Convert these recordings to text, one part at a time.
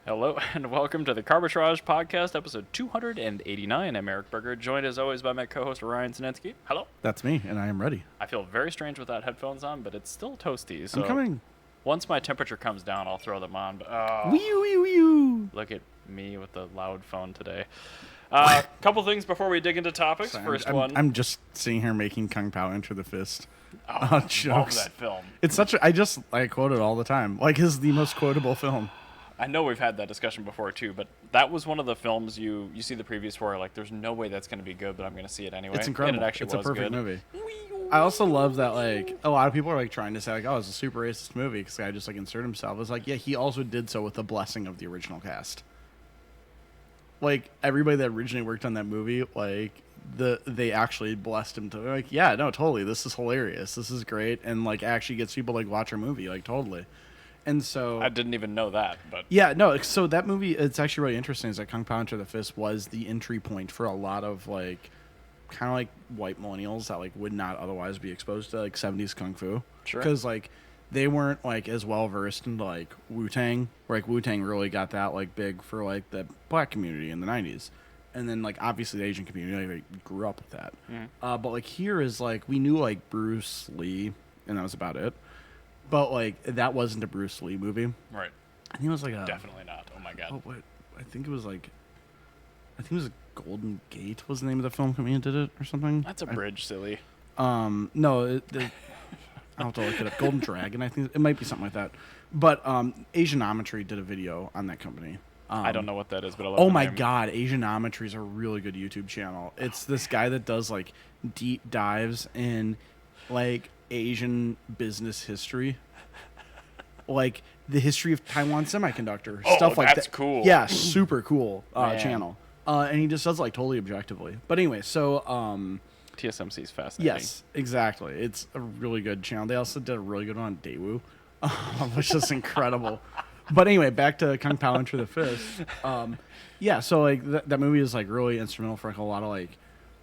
Hello and welcome to the Carbitrage podcast, episode 289. I'm Eric Berger, joined as always by my co-host Ryan Sinetsky. Hello. That's me, and I am ready. I feel very strange without headphones on, but it's still toasty. So I'm coming. Once my temperature comes down, I'll throw them on. But look at me with the loud phone today. Couple things before we dig into topics. Sorry, First I'm, one. I'm just sitting here making Kung Pao Enter the Fist. I love jokes. that film. It's such a. I quote it all the time. Like, it's the most quotable film. I know we've had that discussion before too, but that was one of the films you see the previews for. Like, there's no way that's going to be good, but I'm going to see it anyway. It's incredible. And it actually It's was a perfect good. movie. I also love that, like, a lot of people are, like, trying to say, like, oh, it's a super racist movie because the guy just, like, inserted himself. It's like, yeah, he also did so with the blessing of the original cast. Like, everybody that originally worked on that movie, like, they actually blessed him to, like, yeah, no, totally, this is hilarious. This is great. And, like, actually gets people, like, watch our movie. Like, totally. And so I didn't even know that, but yeah, no. So that movie, it's actually really interesting. Is that Kung Pao Enter the Fist was the entry point for a lot of like, kind of like white millennials that like would not otherwise be exposed to like 70s kung fu. Sure. Because like they weren't like as well versed in like Wu-Tang. Where like Wu-Tang really got that like big for like the black community in the 90s. And then like obviously the Asian community like, grew up with that. But like here is like we knew like Bruce Lee and that was about it. But, like, that wasn't a Bruce Lee movie. right. I think it was, like, a... Definitely not. Oh, my God. Oh, what? I think it was, like... I think it was Golden Gate was the name of the film company that did it or something. That's a bridge, silly. No, I'll have to look it up. Golden Dragon, I think. It might be something like that. But Asianometry did a video on that company. I don't know what that is, but I love Oh, the my name. God. Asianometry is a really good YouTube channel. It's this guy that does, like, deep dives in, like... Asian business history, like the history of Taiwan Semiconductor, stuff like that. That's cool. Yeah, super cool Man. channel. And he just does like totally objectively. But anyway, so TSMC is fascinating. yes, exactly. It's a really good channel. They also did a really good one on Daewoo, which is incredible. But anyway, back to Kung Pao Enter the Fist. Yeah, so like that movie is like really instrumental for like a lot of like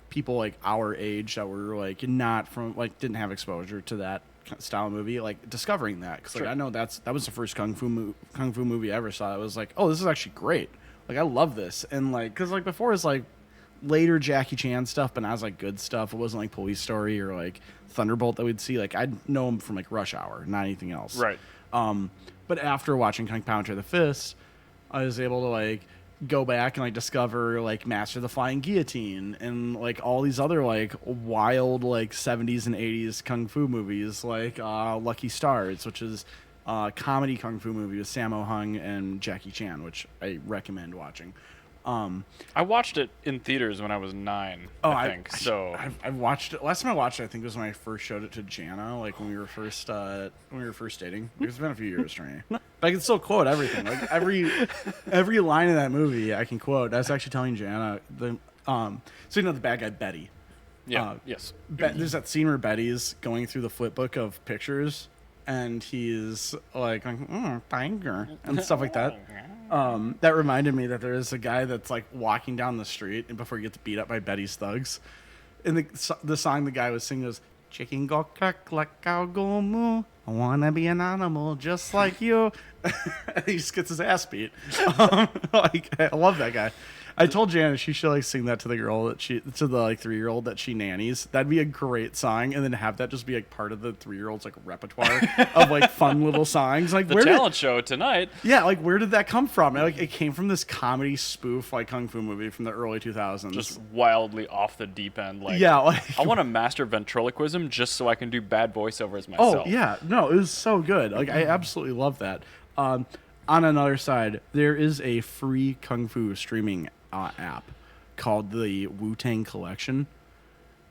people like our age that were like not from like didn't have exposure to that style of movie, like discovering that because like I know that was the first kung fu movie I ever saw. It was like, oh, this is actually great. Like I love this, and like because like before it's like later Jackie Chan stuff, but not as like good stuff. It wasn't like Police Story or like Thunderbolt that we'd see. Like I'd know him from like Rush Hour, not anything else. Right. But after watching Kung Pao Enter the Fist, I was able to like go back and like discover like Master of the Flying Guillotine and like all these other like wild like 70s and 80s kung fu movies like Lucky Stars, which is a comedy kung fu movie with Sammo Hung and Jackie Chan, which I recommend watching. I watched it in theaters when I was 9, I think. I've watched it. Last time I watched it, I think was when I first showed it to Jana, like when we were first dating. It's been a few years for me, but I can still quote everything. Like every line of that movie, I can quote. I was actually telling Jana so you know the bad guy Betty. Yeah. Yes. There's that scene where Betty's going through the flip book of pictures, and he's like, tiger and stuff like that. That reminded me that there is a guy that's like walking down the street and before he gets beat up by Betty's thugs. And the song the guy was singing was "Chicken go cluck like cow go moo. I wanna be an animal just like you." And he just gets his ass beat. Like I love that guy. I told Janet she should like sing that to the girl to the like 3-year-old that she nannies. That'd be a great song, and then have that just be like part of the 3-year-old's like repertoire of like fun little songs. Like The talent show tonight. yeah, like where did that come from? Like it came from this comedy spoof like kung fu movie from the early 2000s. Just wildly off the deep end. Like, yeah, like I want to master ventriloquism just so I can do bad voiceovers myself. oh yeah, no, it was so good. Like I absolutely love that. On another side, there is a free kung fu streaming app called the Wu-Tang Collection,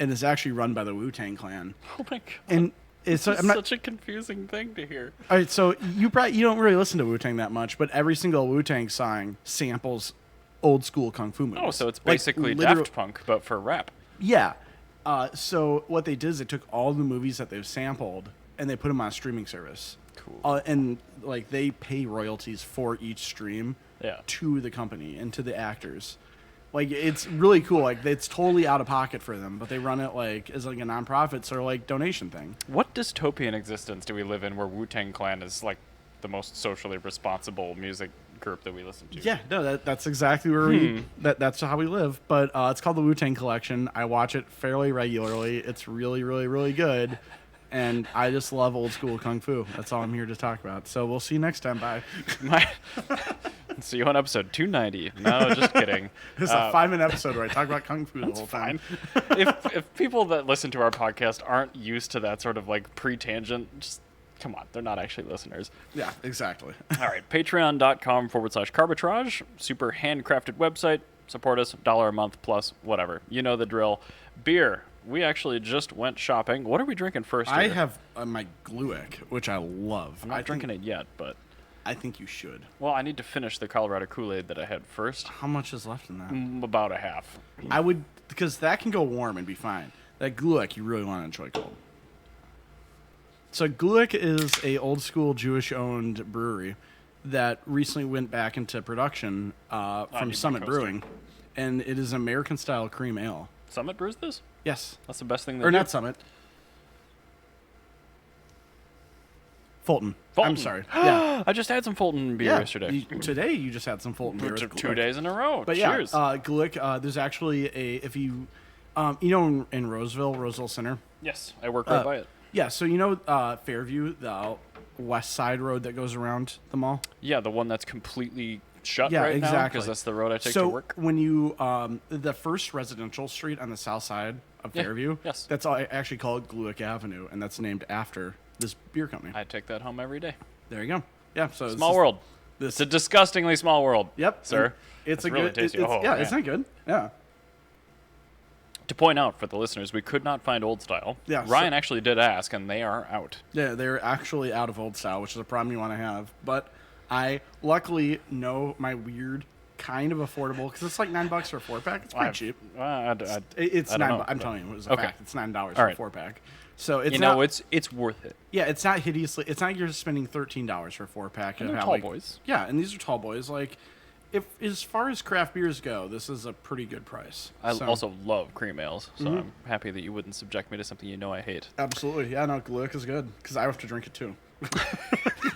and it's actually run by the Wu-Tang Clan. Oh my God. And it's such a confusing thing to hear. All right, so you don't really listen to Wu-Tang that much, but every single Wu-Tang song samples old school kung fu movies. Oh, so it's Like, basically literal- Daft Punk, but for rap. Yeah. So what they did is they took all the movies that they've sampled and they put them on a streaming service. Cool. And like they pay royalties for each stream Yeah. to the company and to the actors. Like it's really cool. Like it's totally out of pocket for them, but they run it like as like a nonprofit sort of like donation thing. What dystopian existence do we live in where Wu-Tang Clan is like the most socially responsible music group that we listen to. Yeah, no, that's exactly where we that's how we live. But it's called the Wu-Tang Collection. I watch it fairly regularly. It's really, really, really good. And I just love old school kung fu. That's all I'm here to talk about. So we'll see you next time. Bye. See you on episode 290. No, just kidding. It's a 5-minute episode where I talk about kung fu the whole time. If people that listen to our podcast aren't used to that sort of like pre-tangent, just come on. They're not actually listeners. Yeah, exactly. All right. Patreon.com/Carbitrage. Super handcrafted website. Support us. $1 a month plus whatever. You know the drill. Beer. We actually just went shopping. What are we drinking first here? I have my Gluick, which I love. I'm not drinking it yet, but I think you should. Well, I need to finish the Colorado Kool-Aid that I had first. How much is left in that? About a half. I would, because that can go warm and be fine. That Gluick, you really want to enjoy cold. So Gluick is a old school Jewish-owned brewery that recently went back into production from Summit Brewing, and it is American-style cream ale. Summit brews this? Yes. That's the best thing they Or do. not Summit. Fulton. I'm sorry. Yeah. I just had some Fulton beer yesterday. Today you just had some Fulton beer. 2 days in a row. But cheers. Gluick, there's actually if you, in Roseville Center. Yes, I work right by it. Yeah, so you know Fairview, the west side road that goes around the mall? Yeah, the one that's completely shut Yeah, right now exactly. because that's the road I take so to work. When you, the first residential street on the south side of Fairview, yes. that's actually called Gluick Avenue, and that's named after this beer company. I take that home every day. There you go. Yeah, so Small world. This, It's a disgustingly small world. Yep, sir. It's a really good. tasty. It's, Oh, yeah, man. isn't it good? Yeah. To point out for the listeners, we could not find Old Style. Yeah, Ryan actually did ask, and they are out. Yeah, they're actually out of Old Style, which is a problem you want to have. But I luckily know my weird, kind of affordable, because it's like $9 for a 4-pack. It's pretty cheap. It's I don't $9. know, I'm but- telling you, it was a okay. fact. It's $9 All right. for a 4-pack. So it's it's worth it. Yeah, it's not hideously. It's not you're spending $13 for a 4-pack. And they're tall boys. Yeah, and these are tall boys. Like, if as far as craft beers go, this is a pretty good price. I also love cream ales, so I'm happy that you wouldn't subject me to something you know I hate. Absolutely, yeah. No, Gluick is good because I have to drink it too.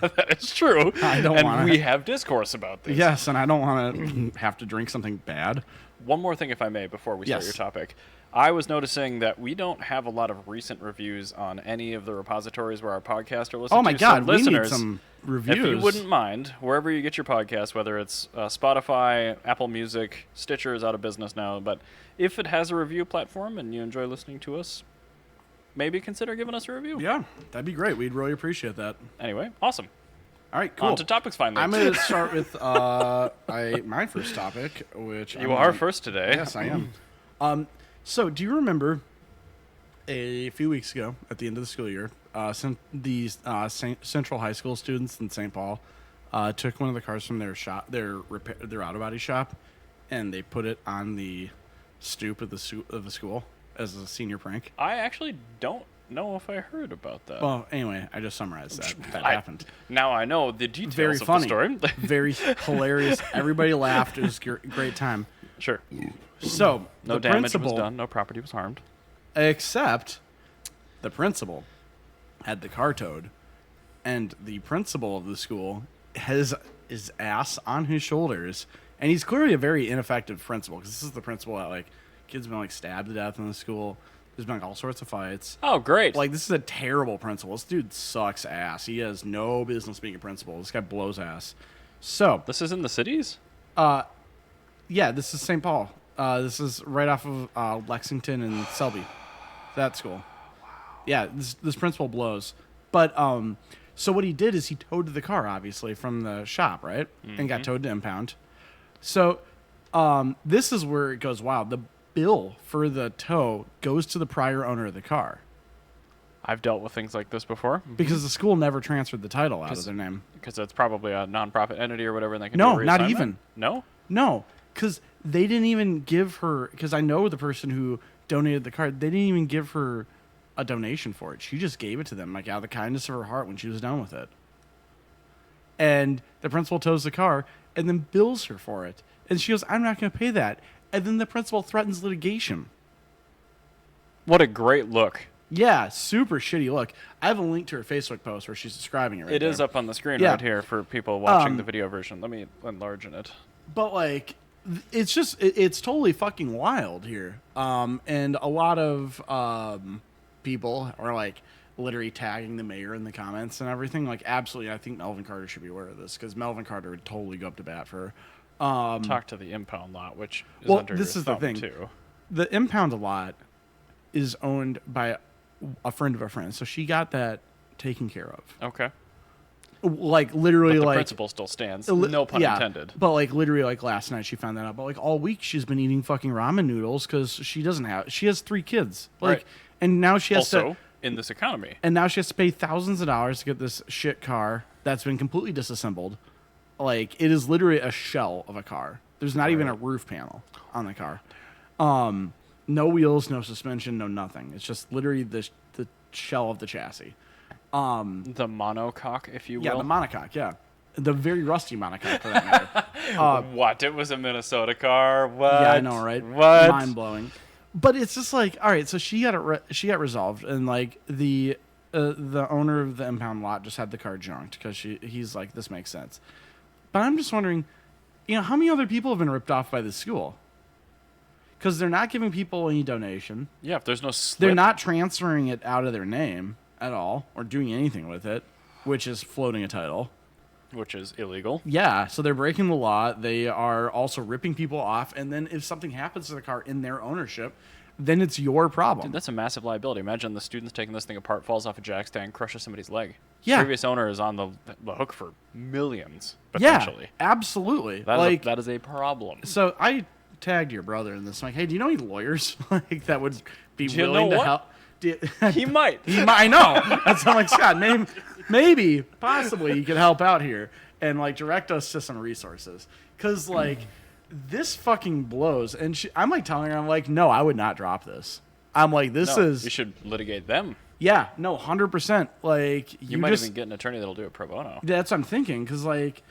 That is true. I don't and wanna- we have discourse about this. Yes, and I don't want to have to drink something bad. One more thing, if I may, before we start Yes. your topic. I was noticing that we don't have a lot of recent reviews on any of the repositories where our podcasts are listened to. Oh my God, so we need listeners, some reviews. if you wouldn't mind, wherever you get your podcast, whether it's Spotify, Apple Music, Stitcher is out of business now, but if it has a review platform and you enjoy listening to us, maybe consider giving us a review. Yeah, that'd be great. We'd really appreciate that. Anyway, awesome. All right, cool. On to topics finally. I'm going to start with my first topic, which you are first today. Yes, I am. So, do you remember a few weeks ago, at the end of the school year, these Central High School students in St. Paul took one of the cars from their shop, their auto body shop, and they put it on the stoop of the school as a senior prank? I actually don't know if I heard about that. Well, anyway, I just summarized that. That happened. Now I know the details Very of funny. the story. Very hilarious. Everybody laughed. It was a great time. Sure. So, No the damage was principal, done. No property was harmed. except the principal had the car towed, and the principal of the school has his ass on his shoulders, and he's clearly a very ineffective principal, because this is the principal that, like, kids have been, like, stabbed to death in the school. There's been, like, all sorts of fights. Oh, great. Like, this is a terrible principal. This dude sucks ass. He has no business being a principal. This guy blows ass. So, This is in the cities? yeah, this is St. Paul. This is right off of Lexington and Selby. That school. Wow. Yeah, this principal blows. But so what he did is he towed the car, obviously, from the shop, right? And got towed to impound. So this is where it goes wild. The bill for the tow goes to the prior owner of the car. I've dealt with things like this before. Because the school never transferred the title out of their name. Because it's probably a nonprofit entity or whatever, and they can No, do a not reassignment? even. No? No, because they didn't even give her, because I know the person who donated the car, they didn't even give her a donation for it. She just gave it to them, like, out of the kindness of her heart when she was done with it. And the principal tows the car and then bills her for it. And she goes, I'm not going to pay that. And then the principal threatens litigation. What a great look. Yeah, super shitty look. I have a link to her Facebook post where she's describing it right It is there. up on the screen Yeah. right here for people watching the video version. Let me enlarge it. But like, it's just it's totally fucking wild here. And a lot of people are like literally tagging the mayor in the comments and everything. Like, absolutely, I think Melvin Carter should be aware of this because Melvin Carter would totally go up to bat for her. Talk to the impound lot, which is Well, under this your is the thumb, thing. too. The impound lot is owned by a friend of a friend, so she got that taken care of. Okay. Like literally, But the like principle still stands. No pun intended. But like literally, like last night she found that out. But like all week she's been eating fucking ramen noodles because she has 3 kids. Like, Right. and now she has Also, to. in this economy. And now she has to pay thousands of dollars to get this shit car that's been completely disassembled. Like, it is literally a shell of a car. There's not even a roof panel on the car. No wheels, no suspension, no nothing. It's just literally the shell of the chassis. The monocoque, if you will. Yeah, the monocoque, yeah. The very rusty monocoque, for that matter. What? It was a Minnesota car? What? Yeah, I know, right? What? Mind-blowing. But it's just like, all right, so she got resolved, and like the owner of the impound lot just had the car junked because he's like, this makes sense. But I'm just wondering, how many other people have been ripped off by this school? Because they're not giving people any donation. Yeah, if there's no slip. They're not transferring it out of their name at all or doing anything with it, which is floating a title. Which is illegal. Yeah, so they're breaking the law. They are also ripping people off. And then if something happens to the car in their ownership, then it's your problem. Dude, that's a massive liability. Imagine the student's taking this thing apart, falls off a jack stand, crushes somebody's leg. Yeah. Previous owner is on the hook for millions, Yeah, potentially. absolutely. That is a problem. So I tagged your brother in this. I'm like, hey, do you know any lawyers like that would be Do you willing know to what? help? He might. I know. That's I'm like, Scott, maybe, possibly you could help out here and like direct us to some resources. Cause like this fucking blows. And I'm like telling her, I'm like, no, I would not drop this. I'm like, this No, is you should litigate them. yeah, no, 100%. Like You might even get an attorney that'll do it pro bono. that's what I'm thinking. Cause like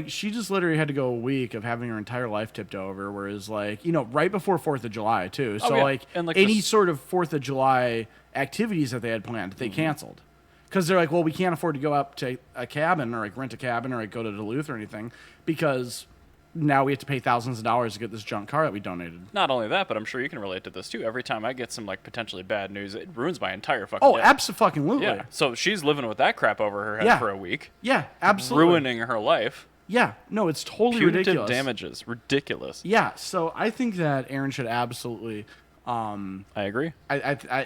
she just literally had to go a week of having her entire life tipped over, whereas like, right before 4th of July too. So yeah. like, And, like, any the sort of 4th of July activities that they had planned, they canceled. Because they're like, well, we can't afford to go up to a cabin or like rent a cabin or like go to Duluth or anything because now we have to pay thousands of dollars to get this junk car that we donated. Not only that, but I'm sure you can relate to this too. Every time I get some like potentially bad news, it ruins my entire fucking Oh, day. absolutely. Yeah. So she's living with that crap over her head Yeah. for a week. Yeah, absolutely. Ruining her life. Yeah, no, it's totally Punitive ridiculous. damages. Ridiculous. Yeah, so I think that Aaron should absolutely. I agree.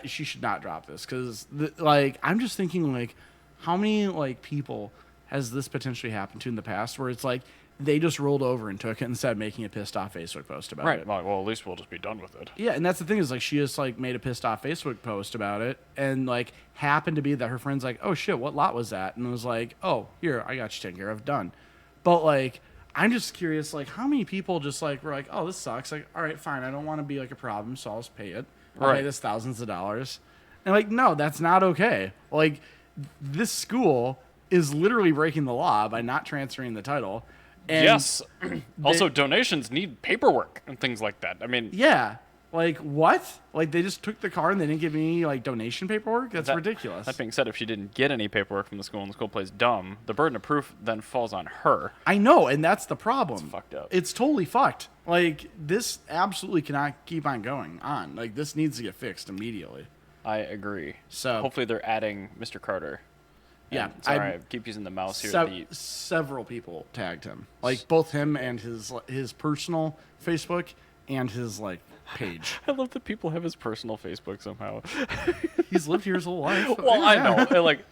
She should not drop this because, like, I'm just thinking, like, how many like people has this potentially happened to in the past where it's like they just rolled over and took it instead of making a pissed off Facebook post about Right. it. Well, at least we'll just be done with it. Yeah, and that's the thing is like she just like made a pissed off Facebook post about it and like happened to be that her friend's like, oh shit, what lot was that? And it was like, oh, here, I got you taken care of, done. But like, I'm just curious, like, how many people just like were like, oh, this sucks. Like, all right, fine, I don't want to be like a problem, so I'll just pay it. I'll pay Right. this thousands of dollars. And like, no, that's not okay. Like, this school is literally breaking the law by not transferring the title. And Yes. Also, donations need paperwork and things like that. I mean, yeah. Like, what? Like, they just took the car and they didn't give me any, like, donation paperwork? That's ridiculous. That being said, if she didn't get any paperwork from the school and the school plays dumb, the burden of proof then falls on her. I know, and that's the problem. It's fucked up. It's totally fucked. Like, this absolutely cannot keep on going on. Like, this needs to get fixed immediately. I agree. So- hopefully they're adding Mr. Carter. Yeah, And, sorry, I keep using the mouse here. Several people tagged him. Like, both him and his personal Facebook and his, like, page. I love that people have his personal Facebook somehow. He's lived here his whole life. Well, I Yeah. know. Like,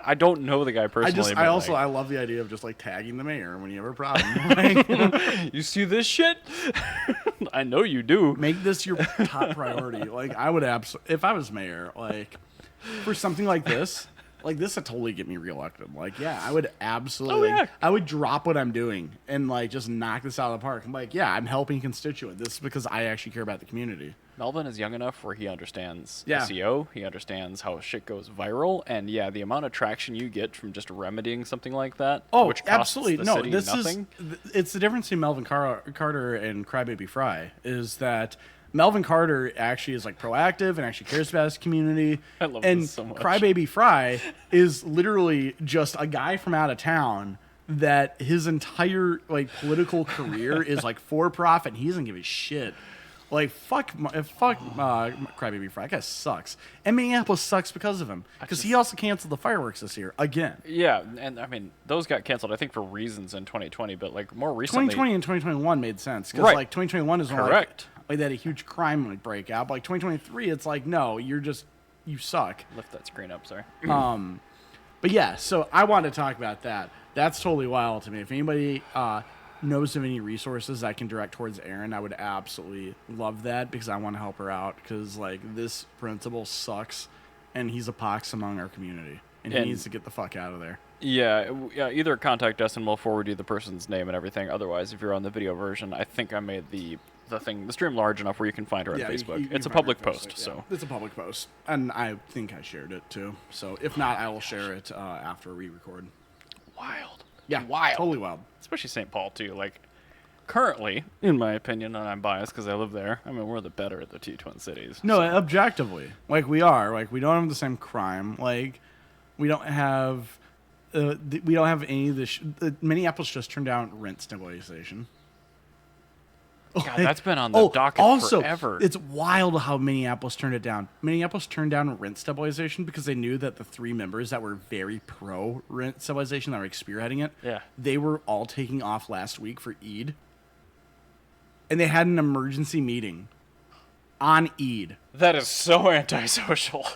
I don't know the guy personally. I but, I love the idea of just, like, tagging the mayor when you have a problem. Like, like, you see this shit? I know you do. make this your top priority. Like, I would absolutely, if I was mayor, like, for something like this would totally get me reelected. Like, yeah, I would absolutely, Oh, yeah. I would drop what I'm doing and, like, just knock this out of the park. I'm like, yeah, I'm helping constituent. This is because I actually care about the community. Melvin is young enough where he understands Yeah. SEO, he understands how shit goes viral, and yeah, the amount of traction you get from just remedying something like that, Oh, which costs absolutely. the No, city this nothing. it's the difference between Melvin Carter and Crybaby Fry is that Melvin Carter actually is like proactive and actually cares about his community. I love and this so much. Crybaby Fry is literally just a guy from out of town that his entire like political career is like for profit. And he doesn't give a shit. Like fuck Crybaby Fry. That guy sucks. And Minneapolis sucks because of him. Because he also canceled the fireworks this year again. Yeah, and I mean those got canceled I think for reasons in 2020, but like more recently 2020 and 2021 made sense because Right. like 2021 is when Correct. like they had a huge crime like breakout. But like 2023, it's like no, you suck. Lift that screen up, sorry. But yeah, so I wanted to talk about that. That's totally wild to me. If anybody knows of any resources I can direct towards Erin, I would absolutely love that because I want to help her out because like this principal sucks and he's a pox among our community and he needs to get the fuck out of there. Yeah, either contact us and we'll forward you the person's name and everything. Otherwise, if you're on the video version, I think I made the stream large enough where you can find her on Facebook. You It's a can find public her on post, Facebook, so. yeah. It's a public post, and I think I shared it too. So if not, I will share it after we record. Wild. Yeah, Wild. totally wild. Especially St. Paul, too. Like, currently, in my opinion, and I'm biased because I live there, I mean, we're the better of the two Twin Cities. No, objectively, like we are, like we don't have the same crime, like we don't have any of this. Minneapolis just turned down rent stabilization. God, that's been on the docket also, forever. It's wild how Minneapolis turned it down. Minneapolis turned down rent stabilization because they knew that the three members that were very pro rent stabilization that were spearheading it, Yeah. they were all taking off last week for Eid. And they had an emergency meeting on Eid. That is so antisocial.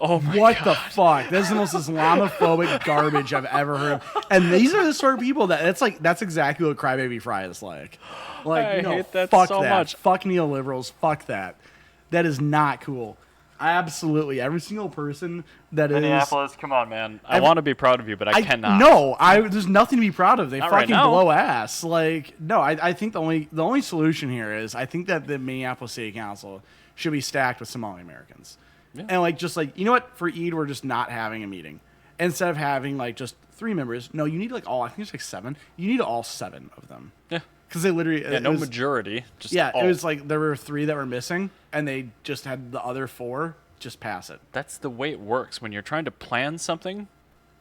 Oh my What God. the fuck? That's the most Islamophobic garbage I've ever heard of. And these are the sort of people that's exactly what Crybaby Fry is like. Like, I hate that fuck so that. much. Fuck neoliberals. Fuck that. That is not cool. Absolutely. Every single person that Minneapolis, come on, man. I want to be proud of you, but I cannot. No, there's nothing to be proud of. They Not right fucking now. blow ass. Like, no, I think the only solution here is I think that the Minneapolis City Council should be stacked with Somali Americans. Yeah. And like just like, you know what, for Eid we're just not having a meeting. Instead of having like just 3 members, no, you need like all, I think it's like 7. You need all 7 of them. Yeah. Because they literally No majority. Just yeah, all. it was like there were 3 that were missing and they just had the other 4 just pass it. That's the way it works. When you're trying to plan something,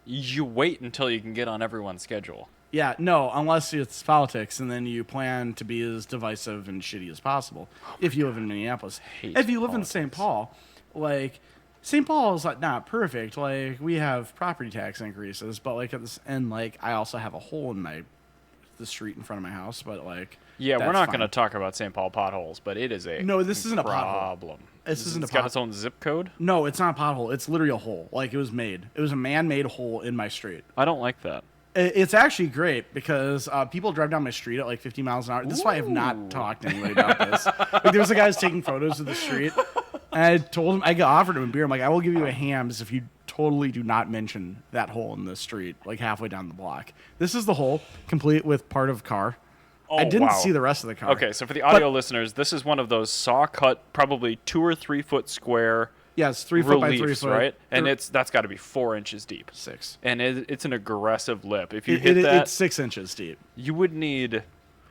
you wait until you can get on everyone's schedule. Yeah, no, unless it's politics, and then you plan to be as divisive and shitty as possible. If you live in Minneapolis, hate if you live in politics. St. Paul, like St. Paul is like not perfect. Like we have property tax increases, but like at this, and like I also have a hole in the street in front of my house. But like Yeah, we're that's not fine. going to talk about St. Paul potholes, but it is a No, this isn't a pothole. problem. This isn't a It's got pot- its own zip code. No, it's not a pothole. It's literally a hole. Like it was made. It was a man-made hole in my street. I don't like that. It's actually great because people drive down my street at like 50 miles an hour. This is why I have not talked to anybody about this. Like, there was a guy who's taking photos of the street, and I told him, I offered him a beer. I'm like, I will give you a hams if you totally do not mention that hole in the street, like halfway down the block. This is the hole, complete with part of car. I didn't wow. see the rest of the car. Okay, so for the audio listeners, this is one of those saw-cut, probably 2 or 3 foot square Yes, 3 foot by 3 reliefs, foot. right? And Thir- that's got to be 4 inches deep. 6. And it's an aggressive lip. If you hit that, It's 6 inches deep. you would need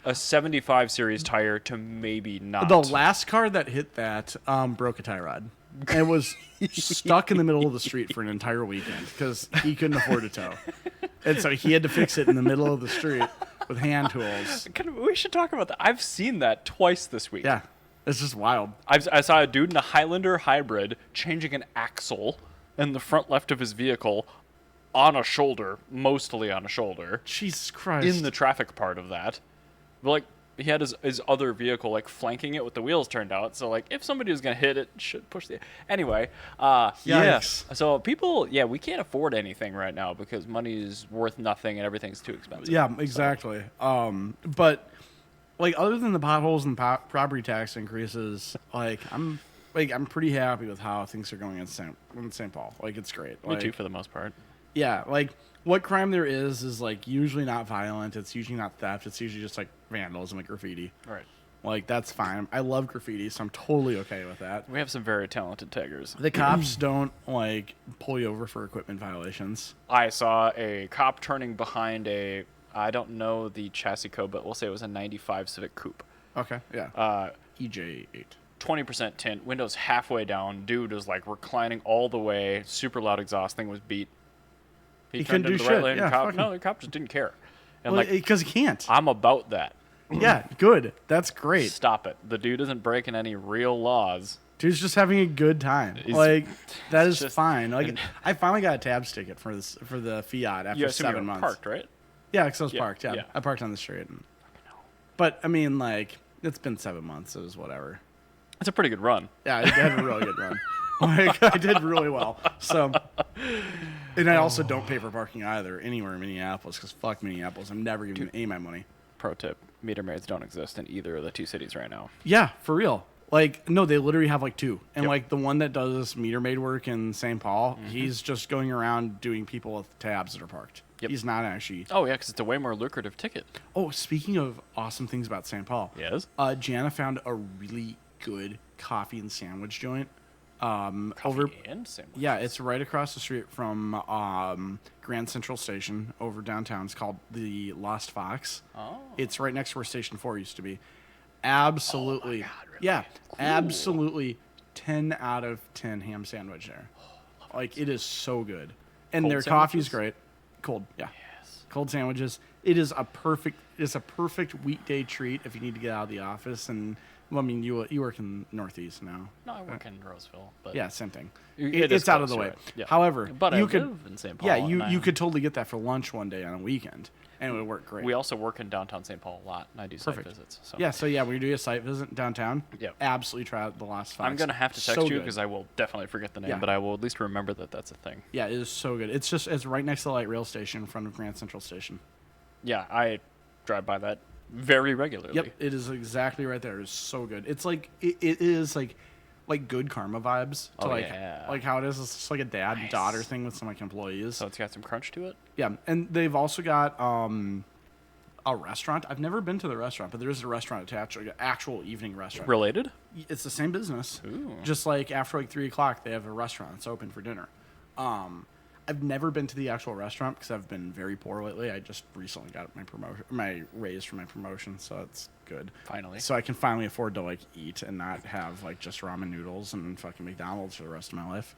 a 75 series tire to maybe not. The last car that hit that broke a tie rod. And was stuck in the middle of the street for an entire weekend because he couldn't afford a tow. And so he had to fix it in the middle of the street with hand tools. We should talk about that. I've seen that twice this week. Yeah, it's just wild. I saw a dude in a Highlander hybrid changing an axle in the front left of his vehicle on a shoulder, mostly on a shoulder, Jesus Christ. in the traffic part of that. But like, he had his other vehicle like flanking it with the wheels turned out. So like, if somebody was gonna hit it, should push the. Anyway, yeah. Yikes. So people, we can't afford anything right now because money is worth nothing and everything's too expensive. Yeah, exactly. But like other than the potholes and property tax increases, I'm pretty happy with how things are going in St. Paul. Like it's great. Me Like, too, for the most part. Yeah, like what crime there is like usually not violent. It's usually not theft. It's usually just like vandalism and graffiti. Right. Like that's fine. I love graffiti, so I'm totally okay with that. We have some very talented taggers. The cops don't like pull you over for equipment violations. I saw a cop turning behind I don't know the chassis code, but we'll say it was a 95 Civic Coupe. Okay, yeah. EJ8. 20% tint, windows halfway down. Dude was like reclining all the way, super loud exhaust. Thing was beat. He turned couldn't into do the right shit. lane. Yeah, Cop, fucking- no, the cop just didn't care. And Well, like, because he can't. I'm about that. Yeah, good. That's great. Stop it. The dude isn't breaking any real laws. Dude's just having a good time. He's- Like that is just- fine. Like and- I finally got a tabs ticket for the Fiat after You assume you 7 were months. parked, right? Yeah, because I was Yeah, parked. Yeah. yeah. I parked on the street. But I mean, like it's been 7 months. It was whatever. It's a pretty good run. Yeah, I had a really good run. Like I did really well. So, and I also don't pay for parking either anywhere in Minneapolis because fuck Minneapolis. I'm never giving A my money. Pro tip: meter maids don't exist in either of the two cities right now. Yeah, for real. Like no, they literally have like 2, and Yep. like the one that does meter maid work in St. Paul, he's just going around doing people with tabs that are parked. Yep. He's not actually. Oh yeah, because it's a way more lucrative ticket. Oh, speaking of awesome things about St. Paul, Yes. Jana found a really good coffee and sandwich joint. Coffee and sandwich. Yeah, it's right across the street from Grand Central Station over downtown. It's called the Lost Fox. Oh. It's right next to where Station 4 used to be. Absolutely. Oh my God, really? Yeah, Cool. absolutely 10 out of 10 ham sandwich there. Like, it is so good. And Cold their coffee's sandwiches? great. Cold, yeah. Yes. Cold sandwiches. It's a perfect weekday treat if you need to get out of the office. And, well, I mean, you work in Northeast now. No, I work in Roseville, but Yeah, same thing. It is It's out of the close, way. right. Yeah. However, But you I could, live in St. Paul. yeah, and you could totally get that for lunch one day on a weekend, and it would work great. We also work in downtown St. Paul a lot, and I do site Perfect. visits. So Yeah, so yeah, when you do a site visit downtown, Yep. absolutely try out the Lost Fox. I'm gonna have to text So you good. because I will definitely forget the name, Yeah. but I will at least remember that that's a thing. Yeah, it is so good. It's right next to the light rail station in front of Grand Central Station. Yeah, I drive by that very regularly. Yep, it is exactly right there. It's so good. It's like it is like good karma vibes to Oh, like yeah. like how it is. It's just like a dad and Nice. daughter thing with some like employees. So it's got some crunch to it. Yeah, and they've also got a restaurant. I've never been to the restaurant, but there is a restaurant attached, like an actual evening restaurant. Related? It's the same business. Ooh. Just like after like 3 o'clock, they have a restaurant that's open for dinner. I've never been to the actual restaurant because I've been very poor lately. I just recently got my raise for my promotion, so it's good. Finally. So I can finally afford to like eat and not have like just ramen noodles and fucking McDonald's for the rest of my life.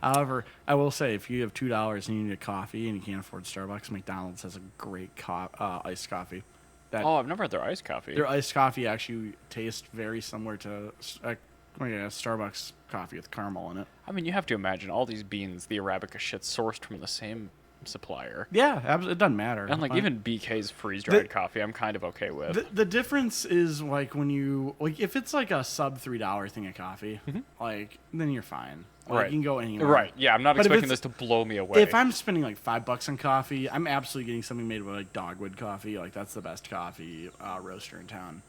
However, I will say if you have $2 and you need a coffee and you can't afford Starbucks, McDonald's has a great iced coffee. That Oh, I've never had their iced coffee. their iced coffee actually tastes very similar to a Starbucks coffee with caramel in it. I mean, you have to imagine all these beans, the Arabica shit, sourced from the same supplier. Yeah, it doesn't matter. And like even BK's freeze-dried coffee, I'm kind of okay with. the difference is like when you like if it's like a sub $3 thing of coffee, like then you're fine. Like, Right. you can go anywhere. Right. Yeah, I'm not But if expecting it's- this to blow me away. If I'm spending like $5 on coffee, I'm absolutely getting something made with like Dogwood coffee. Like that's the best coffee roaster in town.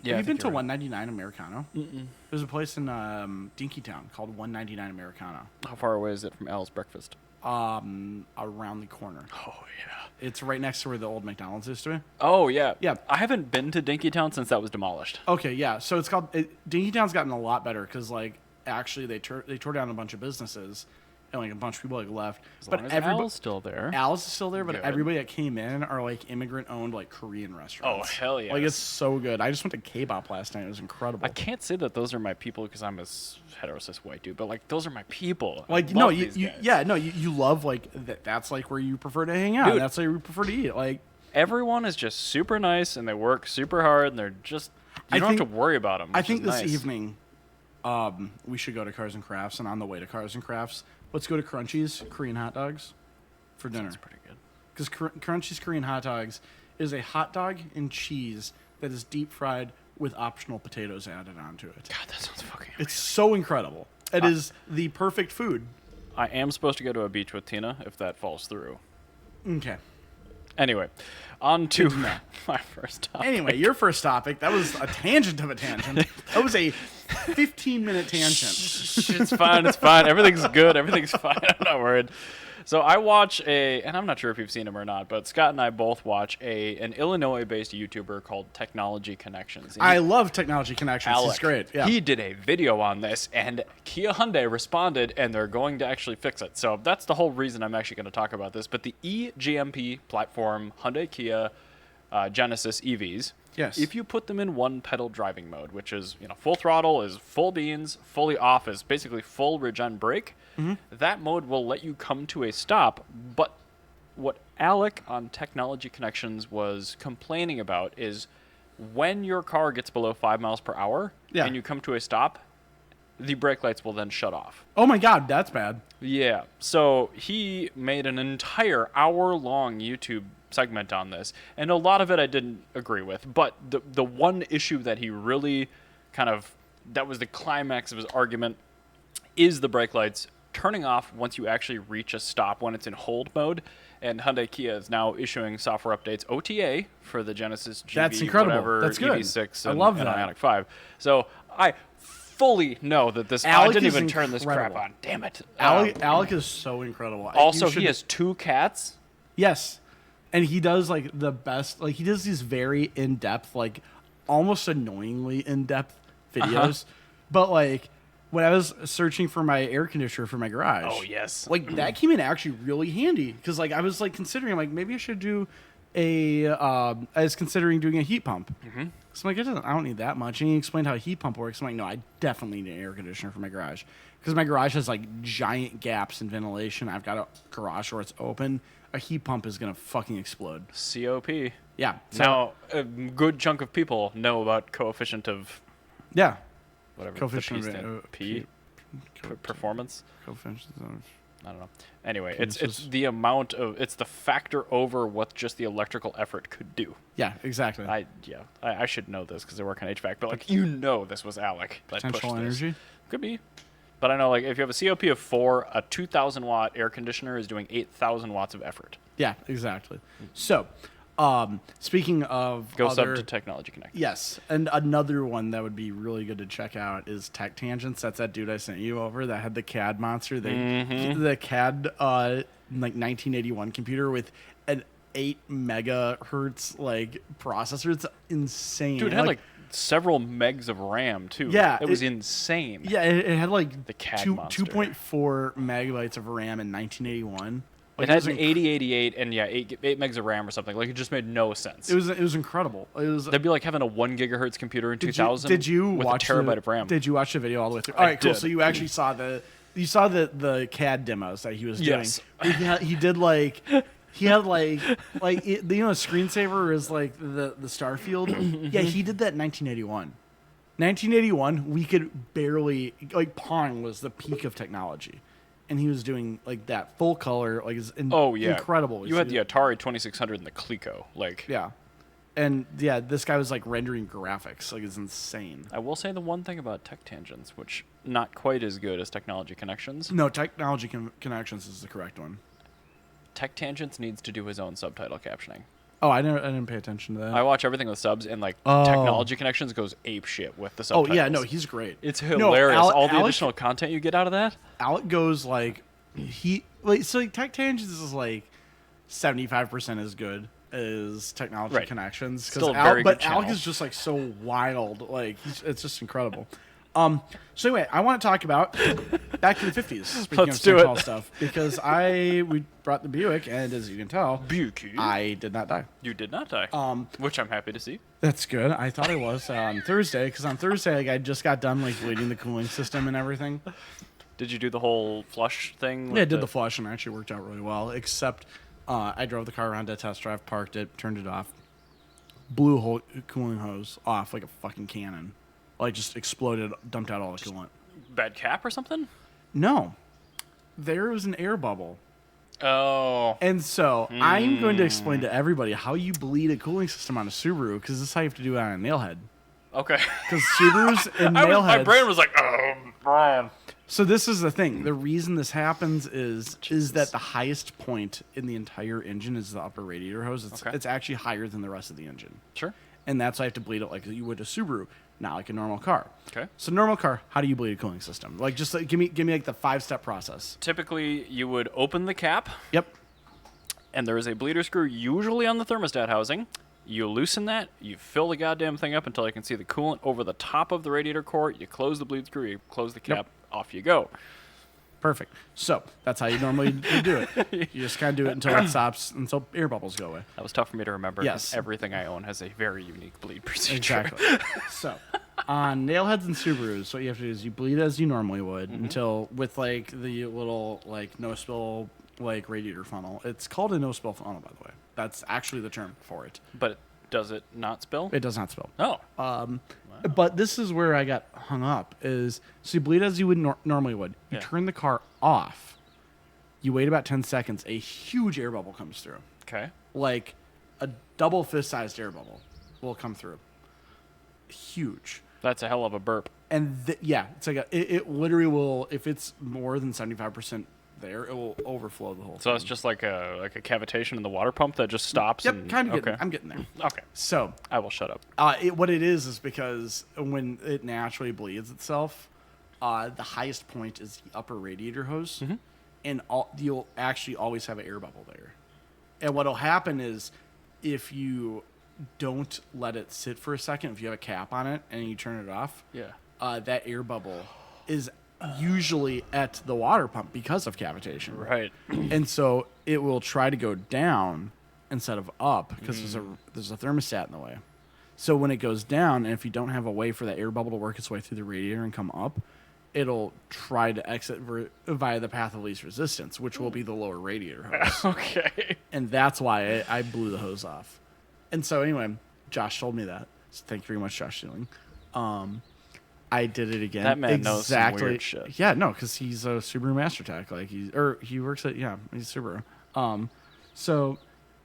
Yeah, I have you been think to you're right. 199 Americano? Mm-mm. There's a place in Dinkytown called 199 Americano. How far away is it from Al's Breakfast? Around the corner. Oh, yeah. It's right next to where the old McDonald's used to be. Oh, yeah. Yeah. I haven't been to Dinkytown since that was demolished. Okay, yeah. So it's called Dinkytown's gotten a lot better because like actually they tore down a bunch of businesses and like a bunch of people like left. As But long as everybody Al's still there. Al's is still there, but Good. everybody that came in are like immigrant owned like Korean restaurants. Oh, hell Like yes. it's so good. I just went to K-pop last night. It was incredible. I can't say that those are my people because I'm a heterosexual white dude, but like those are my people. I Like love no, these you guys. yeah, no, you love like that's like where you prefer to hang out. Dude. That's where you prefer to eat. Like Everyone is just super nice and they work super hard and they're just you don't have to worry about them. I think this evening, we should go to Cars and Crafts, and on the way to Cars and Crafts, let's go to Crunchies Korean hot dogs for dinner. That's pretty good. Because Crunchies Korean hot dogs is a hot dog and cheese that is deep fried with optional potatoes added onto it. God, that sounds fucking. It's so incredible. It is the perfect food. I am supposed to go to a beach with Tina if that falls through. Okay. Anyway, on to Good to know. my first topic. Anyway, your first topic, that was a tangent of a tangent. That was a 15-minute tangent. It's fine. It's fine. Everything's good. Everything's fine. I'm not worried. So I watch and I'm not sure if you've seen him or not, but Scott and I both watch an Illinois-based YouTuber called Technology Connections. And I love Technology Connections. Alec, It's great. Yeah. He did a video on this, and Kia Hyundai responded, and they're going to actually fix it. So that's the whole reason I'm actually going to talk about this. But the eGMP platform, Hyundai Kia, Genesis EVs. Yes. If you put them in one pedal driving mode, which is full throttle is full beans, fully off is basically full regen brake, that mode will let you come to a stop. But what Alec on Technology Connections was complaining about is when your car gets below 5 miles per hour and you come to a stop, the brake lights will then shut off. Oh my God, that's bad. Yeah. So he made an entire hour-long YouTube segment on this, and a lot of it I didn't agree with. But the one issue that he really that was the climax of his argument is the brake lights turning off once you actually reach a stop when it's in hold mode. And Hyundai Kia is now issuing software updates OTA for the Genesis GV, That's incredible. whatever, That's good. EV6 I and, love and that. Ioniq 5. So I fully know that this... Alec I didn't is even turn this crap incredible. on. Damn it. Alec is so incredible. Also, You should- he has 2 cats. Yes. And he does like the best, like he does these very in-depth, like almost annoyingly in-depth videos. But like when I was searching for my air conditioner for my garage, Oh, yes. like that came in actually really handy because like I was like considering like maybe I should do I was considering doing a heat pump. So I'm like, I don't need that much. And he explained how a heat pump works. I'm like, no, I definitely need an air conditioner for my garage because my garage has like giant gaps in ventilation. I've got a garage door it's open. A heat pump is gonna fucking explode. COP. Yeah. So, Now, a good chunk of people know about coefficient of yeah. whatever Coefficient the of P performance. Coefficient of I don't know. Anyway, it's Penises. the amount of it's the factor over what just the electrical effort could do. yeah, exactly. I should know this because I work on HVAC, but like this was Alec that pushed Potential this. energy. Could be. But I know, like, if you have a COP of 4, a 2,000 watt air conditioner is doing 8,000 watts of effort. Yeah, exactly. So, speaking of Go other, sub to Technology Connect. yes, and another one that would be really good to check out is Tech Tangents. That's that dude I sent you over that had the CAD monster. The CAD like 1981 computer with an 8 megahertz like processor. It's insane. Dude, it had like several megs of RAM too. Yeah, it was insane. Yeah, it had like The CAD monster. 2.4 megabytes of RAM in 1981. Like, It had was an 8088 and 8 megs of RAM or something. Like, it just made no sense. It was incredible. It was. That'd be like having a 1 gigahertz computer in 2000 Did you with watch a terabyte of RAM. Did you watch the video all the way through? I All right, cool. did. So you actually saw the CAD demos that he was doing. Yes. He did like he had like screensaver is like the Starfield. Yeah, he did that in 1981. 1981, we could barely like Pong was the peak of technology, and he was doing like that full color like is incredible. You had the Atari 2600 and the Coleco. Like, yeah. And yeah, this guy was like rendering graphics. Like it's insane. I will say the one thing about Tech Tangents, which not quite as good as Technology Connections. No, Technology Connections is the correct one. Tech Tangents needs to do his own subtitle captioning. Oh, I didn't pay attention to that. I watch everything with subs, and like Oh. Technology Connections goes ape shit with the Oh subtitles. yeah, no, he's great. It's No, hilarious. All the Alec- additional content you get out of that. Alec goes like Tech Tangents is like 75% as good as Technology Right. Connections. Still a very But good Alec channel. is just like so wild. Like it's just incredible. So anyway, I want to talk about back to the 50s. Speaking Let's of do St. it. Paul stuff, because we brought the Buick, and as you can tell, Buki. I did not die. You did not die. Which I'm happy to see. That's good. I thought I was on Thursday, because on Thursday like, I just got done like bleeding the cooling system and everything. Did you do the whole flush thing? Yeah, with I did the flush, and it actually worked out really well. Except I drove the car around to test drive, parked it, turned it off, blew a whole cooling hose off like a fucking cannon. Like just exploded, dumped out all the coolant. bad cap or something? No, there was an air bubble. Oh. And so I'm going to explain to everybody how you bleed a cooling system on a Subaru, because this is how you have to do it on a nailhead. Okay. Because Subarus and my nailheads. brain was like, oh, Brian. So this is the thing. The reason this happens is that the highest point in the entire engine is the upper radiator hose. It's actually higher than the rest of the engine. Sure. And that's why I have to bleed it like you would a Subaru, not like a normal car. Okay. So normal car, how do you bleed a cooling system? Like just like, give me like the 5-step process. Typically, you would open the cap, Yep. and there is a bleeder screw usually on the thermostat housing. You loosen that, you fill the goddamn thing up until you can see the coolant over the top of the radiator core. You close the bleed screw, you close the cap, off you go. Perfect. So that's how you normally do it. You just kind of do it until it stops, until air bubbles go away. That was tough for me to remember. 'Cause Yes. everything I own has a very unique bleed procedure. Exactly. So on nailheads and Subarus, what you have to do is you bleed as you normally would until with like the little like no spill like radiator funnel. It's called a no spill funnel, by the way. That's actually the term for it. But does it not spill? It does not spill. Oh. But this is where I got hung up. Is so you bleed as you would normally would. You Yeah. turn the car off. You wait about 10 seconds. A huge air bubble comes through. Okay. Like a double fist-sized air bubble will come through. Huge. That's a hell of a burp. And yeah, it's like it literally will. If it's more than 75% there, it will overflow the whole. So it's just like a cavitation in the water pump that just stops. Yep, and, kind of. okay. I'm getting there. Okay. So I will shut up. what it is because when it naturally bleeds itself, the highest point is the upper radiator hose, and you'll actually always have an air bubble there. And what'll happen is if you don't let it sit for a second, if you have a cap on it and you turn it off, that air bubble is usually at the water pump because of cavitation. Right. And so it will try to go down instead of up because there's a thermostat in the way. So when it goes down, and if you don't have a way for that air bubble to work its way through the radiator and come up, it'll try to exit via the path of least resistance, which will be the lower radiator hose. Okay. And that's why I blew the hose off. And so anyway, Josh told me that. So thank you very much, Josh Stealing. I did it again. That man knows some weird shit. Yeah, no, because he's a Subaru Master Tech. Like he works at he's Subaru. So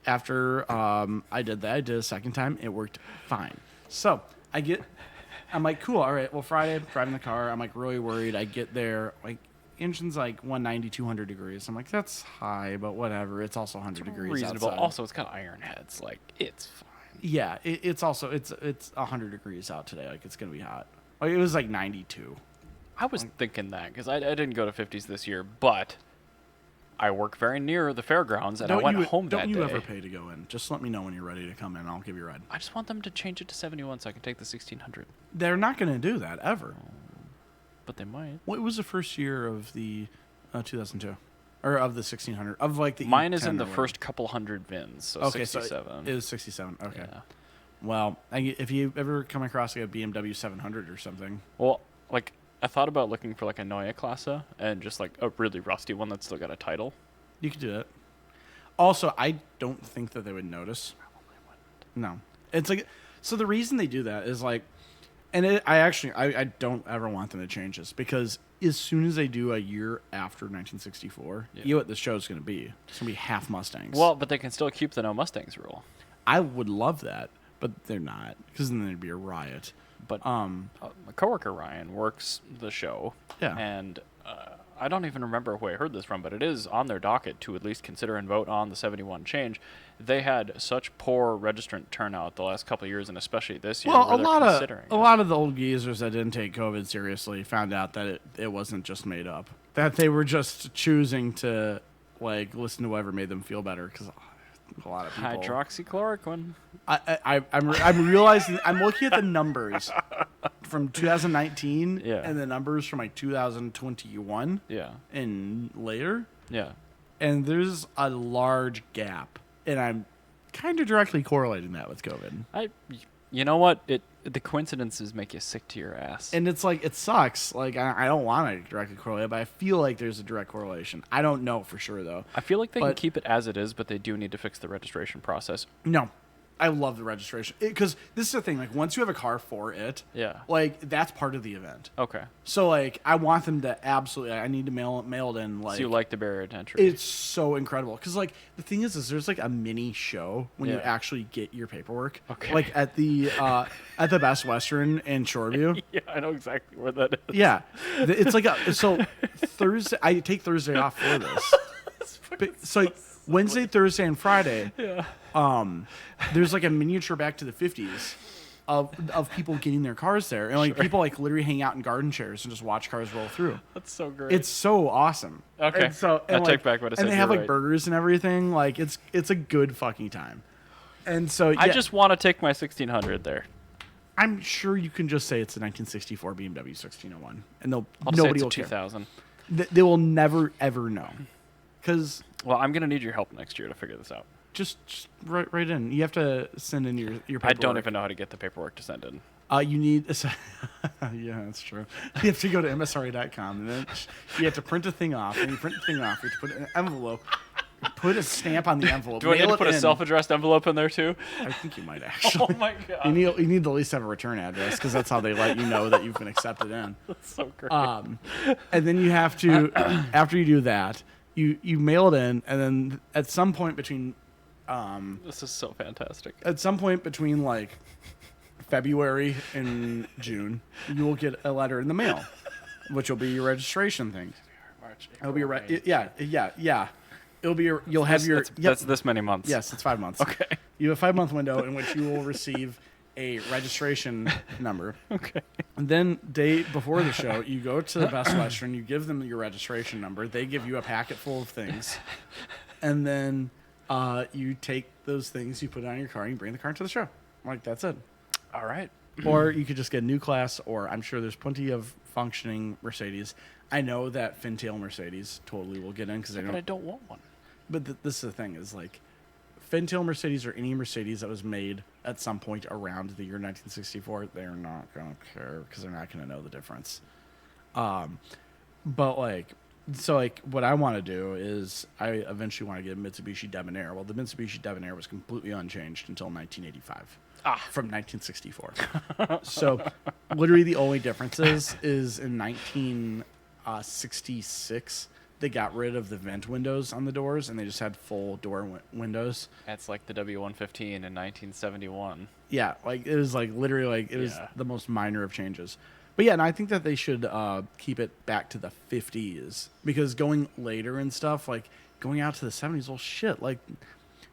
after I did that, I did a second time. It worked fine. So I'm like, cool. All right. Well, Friday, driving the car. I'm like really worried. I get there, like engine's like 190, 200 degrees. I'm like, that's high, but whatever. It's also 100 degrees Reasonable. outside. Also, it's got iron heads. Like, it's fine. Yeah, it's also it's 100 degrees out today. Like it's gonna be hot. Like it was like 92. I was thinking that because I didn't go to 50s this year, but I work very near the fairgrounds, and I went home that day. Don't you ever pay to go in? Just let me know when you're ready to come in. I'll give you a ride. I just want them to change it to 71 so I can take the 1600. They're not going to do that ever. But they might. What was the first year of the 2002? Or of the 1600? Of like the Mine is E10 in the or first couple hundred VINs, so okay, 67. So it was 67. Okay. Yeah. Well, if you ever come across like a BMW 700 or something. Well, like, I thought about looking for like a Neue Klasse and just like a really rusty one that's still got a title. You could do that. Also, I don't think that they would notice. No. It's like, so the reason they do that is like, and I don't ever want them to change this because as soon as they do a year after 1964, you know what the show's going to be? It's going to be half Mustangs. Well, but they can still keep the no Mustangs rule. I would love that, but they're not because then there'd be a riot. But my coworker Ryan works the show. Yeah. And I don't even remember who I heard this from, but it is on their docket to at least consider and vote on the 71 change. They had such poor registrant turnout the last couple of years, and especially this year. Well, where a lot of the old geezers that didn't take COVID seriously found out that it wasn't just made up. That they were just choosing to like listen to whatever made them feel better because a lot of people. Hydroxychloroquine. I'm realizing I'm looking at the numbers from 2019 Yeah. and the numbers from like 2021 Yeah. and later, Yeah. and there's a large gap, and I'm kind of directly correlating that with COVID. You know what? The coincidences make you sick to your ass. And it's like, it sucks. Like, I don't want to directly correlate, but I feel like there's a direct correlation. I don't know for sure, though. I feel like they can keep it as it is, but they do need to fix the registration process. No. I love the registration. Because this is the thing. Like, once you have a car for it, Yeah. like, that's part of the event. Okay. So, like, I want them to absolutely, I need to mail it in. Like, So you like the barrier to entry? it's so incredible. Because, like, the thing is there's, like, a mini show when you Yeah. actually get your paperwork. Okay. Like, at the Best Western in Shoreview. Yeah, I know exactly where that is. Yeah. It's like so Thursday, I take Thursday off for this. So like, Wednesday, Thursday, and Friday, there's like a miniature back to the 50s of people getting their cars there. And like people like literally hang out in garden chairs and just watch cars roll through. That's so great. It's so awesome. Okay. And so, I take back what I said. And they have You're like right. burgers and everything. Like it's a good fucking time. And so yeah, I just want to take my 1600 there. I'm sure you can just say it's a 1964 BMW 1601 and I'll just say nobody it's a will care. 2000. They will never ever know, because Well, I'm gonna need your help next year to figure this out. just write in. You have to send in your paperwork. I don't even know how to get the paperwork to send in. You need. Yeah, that's true. You have to go to msra.com, and then you have to print a thing off. And you print the thing off, you have to put it in an envelope, put a stamp on the envelope. Do I need mail to it put a in. self-addressed envelope in there too? I think you might actually. Oh my god! You need to at least have a return address, because that's how they let you know that you've been accepted in. That's so great. And then you have to, after you do that, you mail it in, and then at some point between, This is so fantastic. at some point between like February and June, you will get a letter in the mail, which will be your registration thing. March, It'll be April, May. yeah. It'll be you'll have your That's this many months. Yes, it's 5 months. Okay. You have a 5 month window in which you will receive a registration number. Okay. And then day before the show, you go to the Best Western, you give them your registration number. They give you a packet full of things. And then you take those things, you put it on your car, and you bring the car to the show. Like, that's it. All right. Or you could just get a new class, or I'm sure there's plenty of functioning Mercedes. I know that Fintail Mercedes totally will get in, because But I don't want one. But this is the thing, is like Fintail Mercedes, or any Mercedes that was made at some point around the year 1964, they're not going to care, because they're not going to know the difference. But like, so like what I want to do is I eventually want to get a Mitsubishi Debonair. Well, the Mitsubishi Debonair was completely unchanged until 1985. From 1964. So literally the only difference is in 1966 they got rid of the vent windows on the doors, and they just had full door windows. That's like the W115 in 1971. Yeah, like it was like literally like it was Yeah. the most minor of changes. But yeah, and I think that they should keep it back to the 50s, because going later and stuff, like going out to the 70s, well, shit, like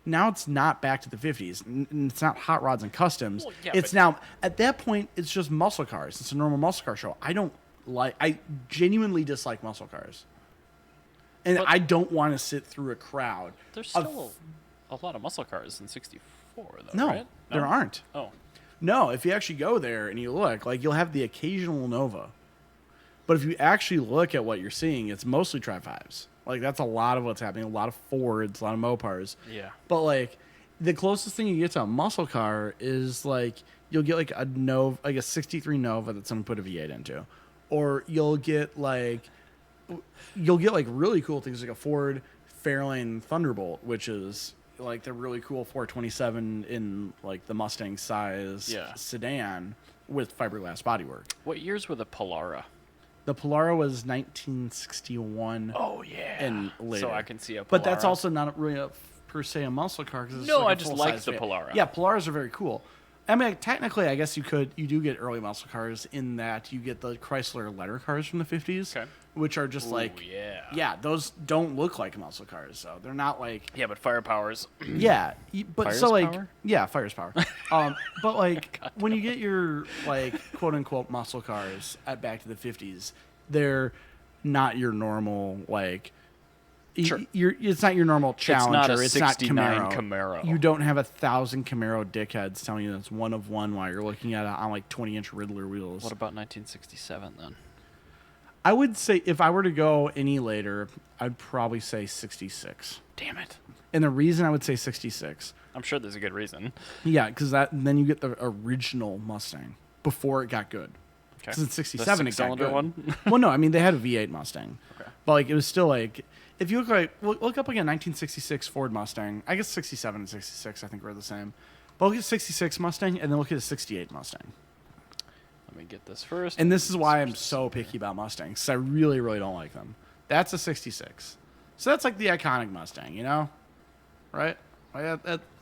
now it's not back to the 50s. It's not hot rods and customs. Well, yeah, it's but- now at that point it's just muscle cars. It's a normal muscle car show. I genuinely dislike muscle cars. And But- I don't want to sit through a crowd. There's of- still a lot of muscle cars in 64, though, no, right? there aren't. Oh. No, if you actually go there and you look, like you'll have the occasional Nova. But if you actually look at what you're seeing, it's mostly Tri-5s. Like that's a lot of what's happening. A lot of Fords, a lot of Mopars. Yeah. But like the closest thing you get to a muscle car is like you'll get like a Nova, like a 63 Nova that someone put a V8 into. Or you'll get like really cool things like a Ford Fairlane Thunderbolt, which is like the really cool 427 in like the Mustang size sedan with fiberglass bodywork. What years were the Polara? The Polara was 1961. Oh, yeah. And later. So I can see a Polara. But that's also not really per se a muscle car. Cause it's No, like I a just full-size like the van. Polara. Yeah, Polaras are very cool. I mean, technically, I guess you do get early muscle cars in that you get the Chrysler letter cars from the 50s, Okay. which are just Ooh, like, yeah. those don't look like muscle cars, so they're not like, Yeah, but firepower's yeah, but Fire's so like, power? yeah, fire's power. But like when you get your like quote unquote muscle cars at back to the 50s, they're not your normal like. Sure. It's not your normal Challenger. It's not a 69 Camaro. Camaro. You don't have 1,000 Camaro dickheads telling you that's one of one while you're looking at it on like 20-inch Riddler wheels. What about 1967 then? I would say if I were to go any later, I'd probably say 66. Damn it. And the reason I would say 66, I'm sure there's a good reason. yeah, because then you get the original Mustang before it got good. Okay. Because in '67 it got six-cylinder good. one? Well, no, I mean they had a V8 Mustang, Okay. but like it was still like if you look up like a 1966 Ford Mustang. I guess 67 and 66 I think were the same. But look at 66 Mustang and then look at a 68 Mustang. Let me get this first. And this is why I'm so picky about Mustangs, because I really, really don't like them. That's a 66. So that's like the iconic Mustang, you know? Right?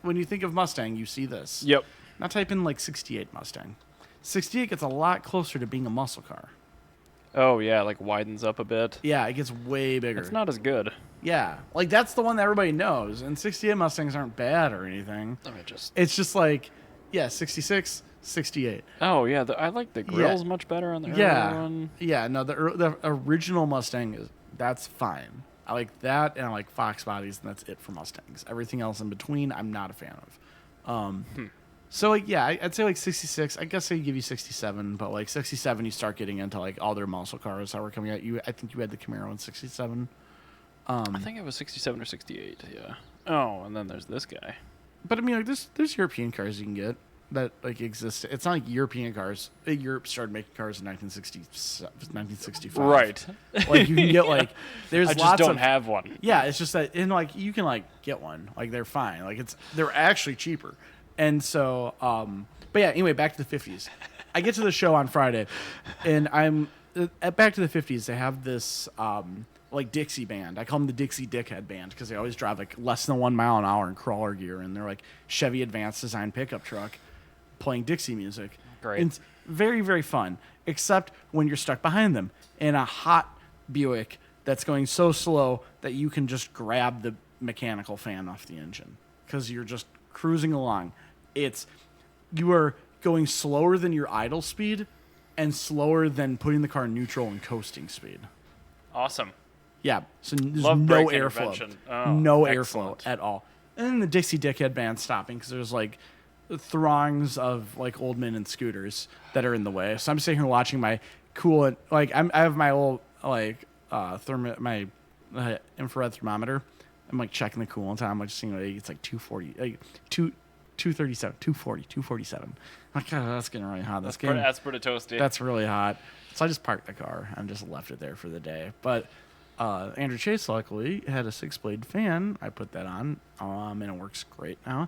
When you think of Mustang, you see this. Yep. Now type in like 68 Mustang. 68 gets a lot closer to being a muscle car. Oh, yeah, like widens up a bit. Yeah, it gets way bigger. It's not as good. Yeah, like that's the one that everybody knows. And 68 Mustangs aren't bad or anything. Let me just... It's just like, yeah, 66, 68. Oh, yeah, I like the grills much better on the earlier one. Yeah, no, the original Mustang, that's fine. I like that, and I like Fox bodies, and that's it for Mustangs. Everything else in between, I'm not a fan of. So like yeah, I'd say like 66. I guess they give you 67, but like 67, you start getting into like all their muscle cars that were coming out. I think you had the Camaro in 67. I think it was 67 or 68. Yeah. Oh, and then there's this guy. But I mean, like there's European cars you can get that like exist. It's not like European cars. Europe started making cars in 1965. Right. Like you can get like there's I just lots don't of have one. yeah. It's just that and like you can like get one. Like they're fine. Like they're actually cheaper. And so but yeah. Anyway, back to the 50s. I get to the show on Friday, and I'm at back to the 50s. They have this. Like Dixie band. I call them the Dixie Dickhead band because they always drive like less than 1 mile an hour in crawler gear, and they're like Chevy Advanced Design pickup truck playing Dixie music. Great. And it's very, very fun, except when you're stuck behind them in a hot Buick that's going so slow that you can just grab the mechanical fan off the engine because you're just cruising along. You are going slower than your idle speed and slower than putting the car in neutral and coasting speed. Awesome. Yeah, so there's Love no brake airflow. intervention. Oh, No excellent. airflow at all. And then the Dixie Dickhead band stopping because there's like throngs of like old men and scooters that are in the way. So I'm sitting here watching my cool, like I have my old like my infrared thermometer. I'm like checking the coolant time. I'm like seeing like it's like 240, like 237, 240, 247. I'm like, oh, that's getting really hot. That's pretty toasty. That's really hot. So I just parked the car and just left it there for the day. But Andrew Chase luckily had a 6-blade fan. I put that on, and it works great now.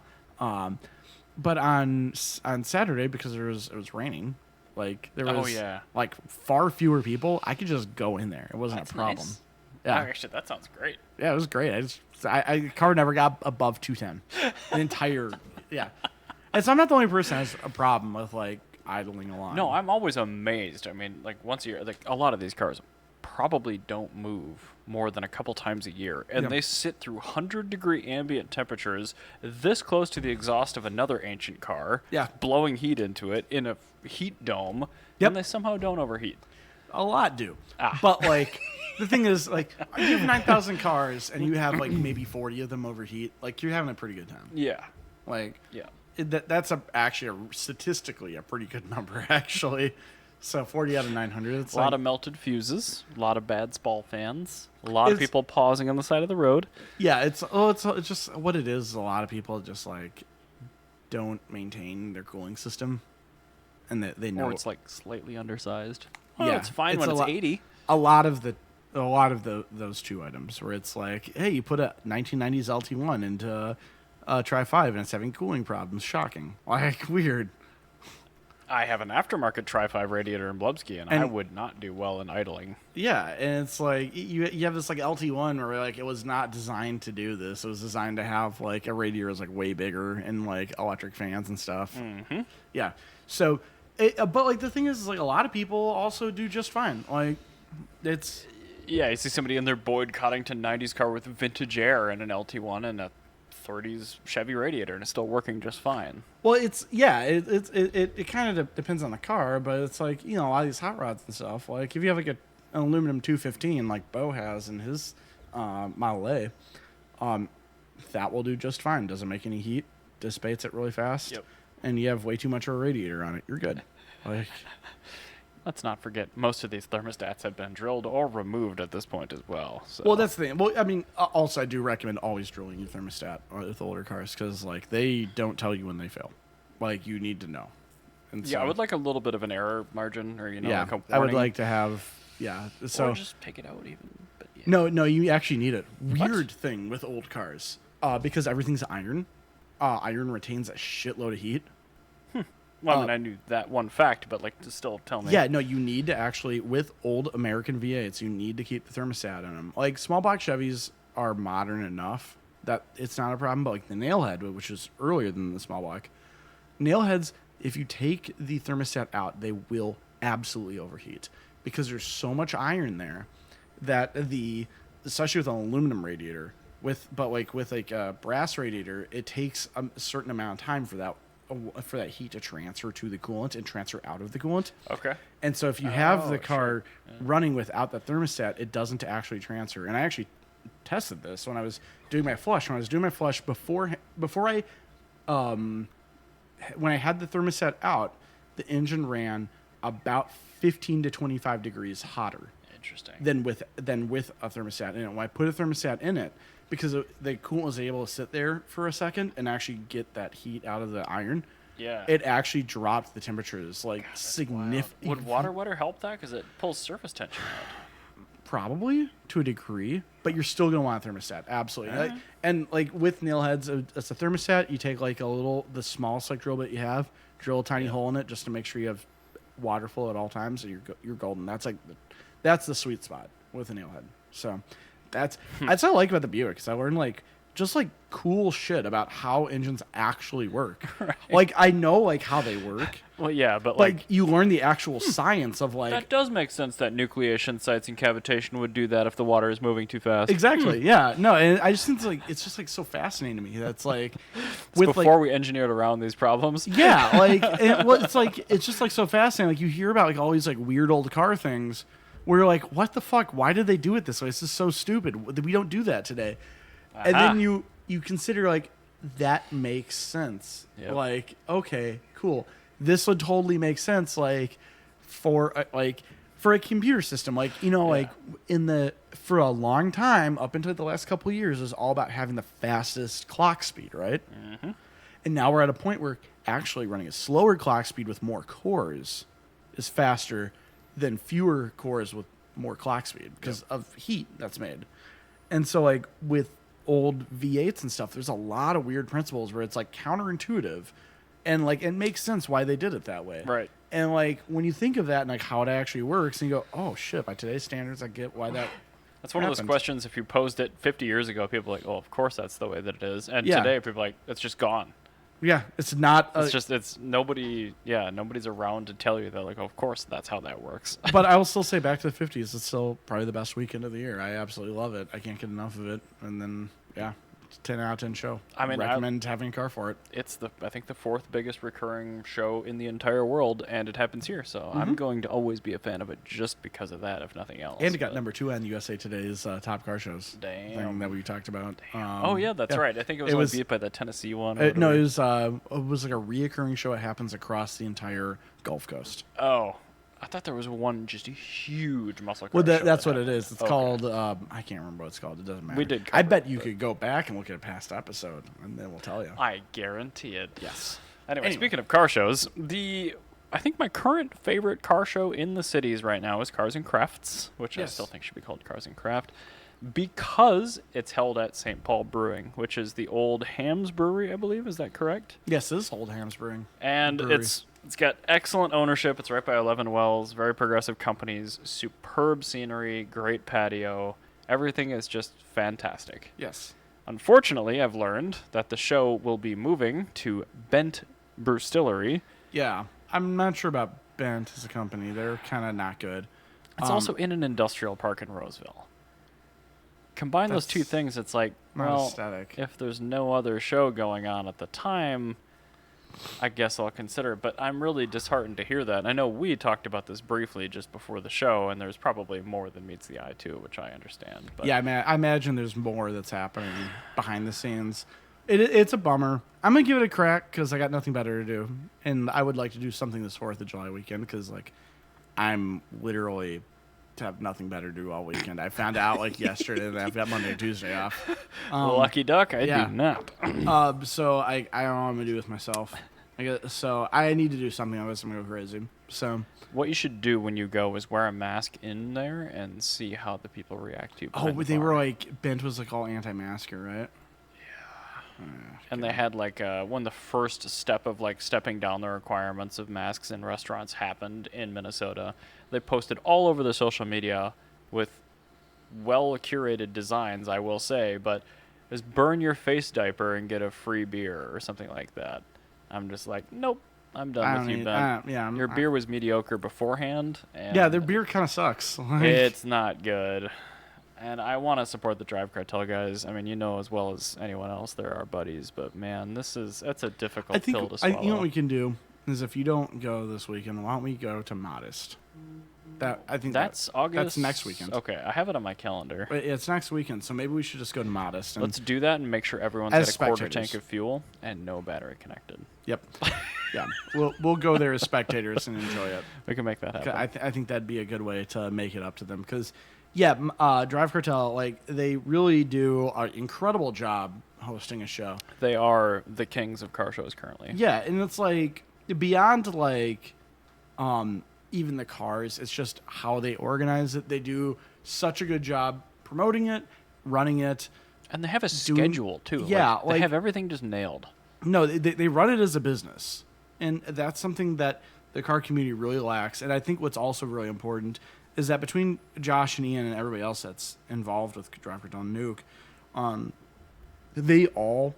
But on Saturday, because it was raining, like there was like far fewer people. I could just go in there. It wasn't That's a problem. nice. Yeah, Oh, actually, that sounds great. yeah, it was great. I car never got above 210. An entire yeah. And so I'm not the only person that has a problem with like idling along. No, I'm always amazed. I mean, like once a year, like a lot of these cars probably don't move more than a couple times a year, and they sit through 100-degree ambient temperatures this close to the exhaust of another ancient car, blowing heat into it in a heat dome, and they somehow don't overheat. A lot do. But like the thing is, like, you have 9,000 cars and you have like maybe 40 of them overheat. Like you're having a pretty good time. Yeah. Like yeah. That's actually statistically a pretty good number, actually. So 40 out of 900. It's a lot of melted fuses, a lot of bad spall fans, a lot of people pausing on the side of the road. Yeah, it's just what it is. A lot of people just like don't maintain their cooling system, and they know. Or it's like slightly undersized. Oh, Yeah, it's fine when it's 80. A lot of those two items where it's like, hey, you put a 1990s LT1 into Tri-5 and it's having cooling problems. Shocking. Like weird. I have an aftermarket Tri-5 radiator in Blubsky, and I would not do well in idling. Yeah, and it's like you have this like LT1 where like it was not designed to do this. It was designed to have like a radiator is like way bigger and like electric fans and stuff. Mm-hmm. Yeah, so but like the thing is like a lot of people also do just fine. Like it's you see somebody in their Boyd Coddington 90s car with vintage air and an LT1 and a 30s Chevy radiator, and it's still working just fine. Well, it kind of depends on the car, but it's like, you know, a lot of these hot rods and stuff. Like if you have like an aluminum 215 like Bo has in his Model A, that will do just fine. Doesn't make any heat, dissipates it really fast, and you have way too much of a radiator on it. You're good. Like. Let's not forget, most of these thermostats have been drilled or removed at this point as well. So. Well, that's the thing. Well, I mean, also I do recommend always drilling your thermostat with older cars because, like, they don't tell you when they fail. Like, you need to know. And so, I would like a little bit of an error margin, or like a warning. I would like to have, So or just take it out even. But No, you actually need it. Weird thing with old cars, because everything's iron. Iron retains a shitload of heat. Well, I mean, I knew that one fact, but like to still tell me. Yeah, no, you need to actually, with old American V8s, you need to keep the thermostat in them. Like small block Chevys are modern enough that it's not a problem, but like the Nailhead, which is earlier than the small block, Nailheads, if you take the thermostat out, they will absolutely overheat because there's so much iron there that especially with an aluminum radiator, with a brass radiator, it takes a certain amount of time for that heat to transfer to the coolant and transfer out of the coolant. Okay. And so if you have the car running without the thermostat, it doesn't actually transfer. And I actually tested this when I was doing my flush. When I was doing my flush before I when I had the thermostat out, the engine ran about 15 to 25 degrees hotter Interesting. than with a thermostat in it. When I put a thermostat in it, because the coolant was able to sit there for a second and actually get that heat out of the iron, Yeah. it actually dropped the temperatures like Wild. significantly. Would water wetter help that? Because it pulls surface tension out. Probably to a degree, but you're still gonna want a thermostat, absolutely. Uh-huh. And like with nail heads, it's a thermostat. You take like the smallest like drill bit you have, drill a tiny hole in it just to make sure you have water flow at all times, and you're golden. That's the sweet spot with a nail head. So that's what I like about the Buick, because I learned like just like cool shit about how engines actually work. Right. Like I know like how they work. Well, yeah, but Like you learn the actual science of like that does make sense that nucleation sites and cavitation would do that if the water is moving too fast. exactly. Yeah. No, and I just think it's just like so fascinating to me. That's like It's before we engineered around these problems. yeah, like it's just like so fascinating. Like you hear about like all these like weird old car things where you're like, what the fuck? Why did they do it this way? This is so stupid. We don't do that today. And then you consider like that makes sense. Yep. Like, okay, cool. This would totally make sense like for a computer system. Like, like for a long time up until the last couple of years it was all about having the fastest clock speed, right? Mm-hmm. And now we're at a point where actually running a slower clock speed with more cores is faster than fewer cores with more clock speed because of heat that's made. And so like with old V8s and stuff, there's a lot of weird principles where it's like counterintuitive and like it makes sense why they did it that way. Right. And like when you think of that and like how it actually works and you go, oh shit, by today's standards I get why that That's one of those happened. questions, if you posed it 50 years ago, people are like, oh, of course that's the way that it is. And Yeah. today people are like, it's just gone. Yeah, it's not It's nobody's around to tell you that, like, oh, of course that's how that works. but I will still say back to the 50s, it's still probably the best weekend of the year. I absolutely love it. I can't get enough of it. And then, yeah, it's a 10 out of 10 show. I mean, recommend having a car for it. It's I think the fourth biggest recurring show in the entire world, and it happens here. So I'm going to always be a fan of it just because of that, if nothing else. And it got But- number 2 on USA Today's top car shows. Damn. Thing that we talked about. Oh yeah, that's right. I think it was, only beat by the Tennessee one. or No, whatever. it was like a reoccurring show. It happens across the entire Gulf Coast. Oh, I thought there was one just a huge muscle car. Well, show that's that what it happened. is. It's Okay. called, I can't remember what it's called. It doesn't matter. We did I cover bet it, you but- could go back and look at a past episode, and then we'll tell you. I guarantee it. Yes. Anyway, speaking of car shows, I think my current favorite car show in the cities right now is Cars and Crafts, which I Yes. still think should be called Cars and Craft, because it's held at St. Paul Brewing, which is the old Hams Brewery, I believe. Is that correct? Yes, this is Old Hams Brewing. And Brewery. it's got excellent ownership. It's right by 11 Wells. Very progressive companies. Superb scenery. Great patio. Everything is just fantastic. Yes. Unfortunately, I've learned that the show will be moving to Bent Brewstillery. Yeah. I'm not sure about Bent as a company. They're kind of not good. It's also in an industrial park in Roseville. Combine those two That's things, it's like, not well, aesthetic. if there's no other show going on at the time, I guess I'll consider it. But I'm really disheartened to hear that. I know we talked about this briefly just before the show, and there's probably more than meets the eye, too, which I understand. But Yeah, I imagine there's more that's happening behind the scenes. It's a bummer. I'm going to give it a crack because I got nothing better to do. And I would like to do something this 4th of July weekend because, like, I'm literally to have nothing better to do all weekend. I found out, like, yesterday that I've got Monday and Tuesday off. lucky duck, I yeah. do not. So I don't know what I'm going to do with myself. So I need to do something else. I'm going to go crazy. So... What you should do when you go is wear a mask in there and see how the people react to you. Oh, behind but the they were bar. like, Bent was like all anti-masker, right? And they had like when the first step of like stepping down the requirements of masks in restaurants happened in Minnesota, they posted all over the social media with well curated designs, I will say, but is burn your face diaper and get a free beer or something like that. I'm just like, nope, I'm done with you, Ben. Your beer was mediocre beforehand. And Yeah, their beer kind of sucks. Like, it's not good. And I want to support the Drive Cartel guys. I mean, you know as well as anyone else, they're our buddies. But man, that's a difficult I think pill to swallow. you know what we can do. is if you don't go this weekend, why don't we go to Modest? I think That's August. That's next weekend. Okay, I have it on my calendar. But it's next weekend, so maybe we should just go to Modest. And Let's do that and make sure everyone's As got a quarter spectators. tank of fuel and no battery connected. Yep. Yeah. We'll go there as spectators and enjoy it. We can make that happen. I think that'd be a good way to make it up to them because, Drive Cartel, like, they really do an incredible job hosting a show. They are the kings of car shows currently. Yeah, and it's like beyond like even the cars, it's just how they organize it. They do such a good job promoting it, running it. And they have a schedule too. Yeah, they have everything just nailed. No, they run it as a business. And that's something that the car community really lacks. And I think what's also really important is that between Josh and Ian and everybody else that's involved with Drive Cartel and Nuke, they all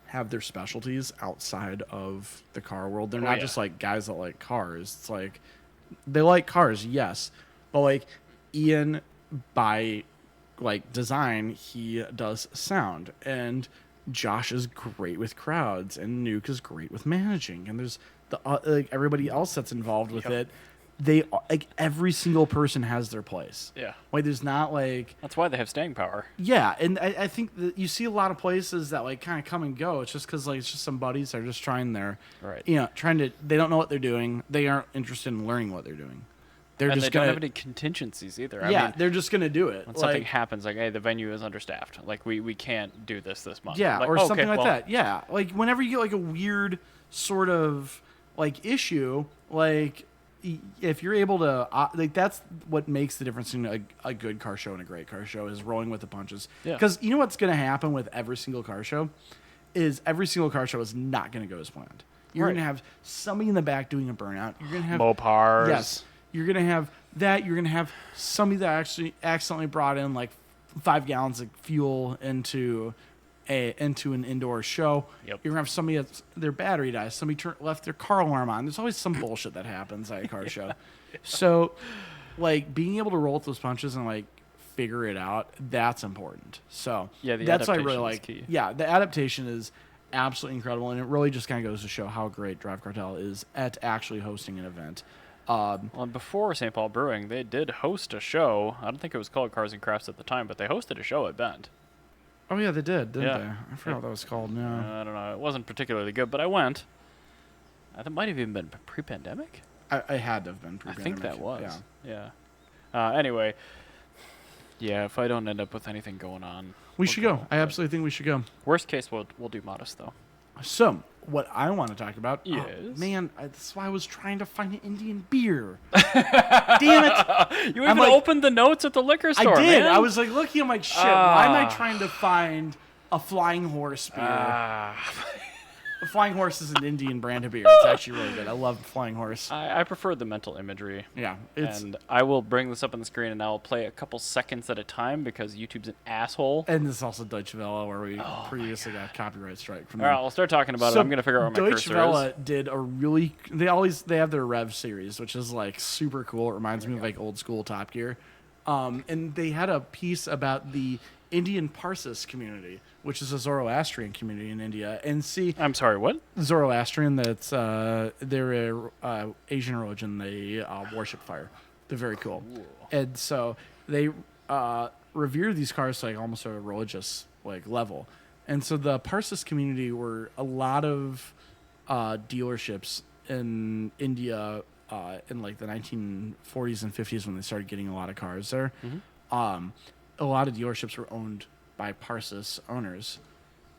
have their specialties outside of the car world. They're not just like guys that like cars. It's like they like cars, yes, but like Ian, by like design, he does sound, and Josh is great with crowds, and Nuke is great with managing, and there's the like everybody else that's involved with it. They like every single person has their place. Yeah. Like there's not like That's why they have staying power. yeah, and I think that you see a lot of places that like kind of come and go. It's just because like it's just some buddies that are just trying their, Right. they don't know what they're doing. They aren't interested in learning what they're doing. They're And just they don't gonna, have any contingencies either. yeah, I mean, they're just gonna do it. when something happens, like, hey, the venue is understaffed. Like, we can't do this month. Yeah, like, or okay, something like well, that. Yeah, like whenever you get like a weird sort of like issue, like if you're able to like that's what makes the difference in a good car show and a great car show is rolling with the punches. Yeah. Because you know what's going to happen with every single car show is every single car show is not going to go as planned. You're Right. going to have somebody in the back doing a burnout. You're going to have Mopars. Yes. You're going to have that. You're going to have somebody that actually accidentally brought in like 5 gallons of fuel into an indoor show. Yep. You're gonna have somebody that's their battery dies. Somebody left their car alarm on. There's always some bullshit that happens at a car show. So, like being able to roll with those punches and like figure it out, that's important. So Yeah, the that's what I really adaptation is like. key. Yeah, the adaptation is absolutely incredible, and it really just kind of goes to show how great Drive Cartel is at actually hosting an event. Well, and before St. Paul Brewing, they did host a show. I don't think it was called Cars and Crafts at the time, but they hosted a show at Bend. Oh yeah, they did, didn't Yeah. they? I forgot what that was called. Yeah, I don't know. It wasn't particularly good, but I went. That might have even been pre-pandemic. I had to have been. I think that pre-pandemic. was. Yeah. Anyway, yeah. If I don't end up with anything going on, We we'll should go. I absolutely think we should go. Worst case, we'll do Modest though. So, what I want to talk about, Yes. that's why I was trying to find an Indian beer. Damn it! You I'm even like- opened the notes at the liquor store. I did. Man. I was like looking, I'm like, shit. Why am I Ah. trying to find a Flying Horse beer? Ah. A Flying Horse is an Indian brand of beer. It's actually really good. I love Flying Horse. I prefer the mental imagery. Yeah, it's And I will bring this up on the screen, and I'll play a couple seconds at a time because YouTube's an asshole. and this is also Deutsche Welle, where we previously got a copyright strike from All them. right, I'll start talking about it. I'm gonna figure out where my Deutsche cursor Welle is. did a really they have their Rev series, which is like super cool. It reminds me of like old school Top Gear. And they had a piece about the Indian Parsis community, which is a Zoroastrian community in India. And see, I'm sorry, what? Zoroastrian, that's they're a Asian religion. They worship fire. They're very cool. And so they revere these cars to like almost a religious like level. And so the Parsis community were a lot of dealerships in India in like the 1940s and 50s when they started getting a lot of cars there. A lot of dealerships were owned by Parsis owners.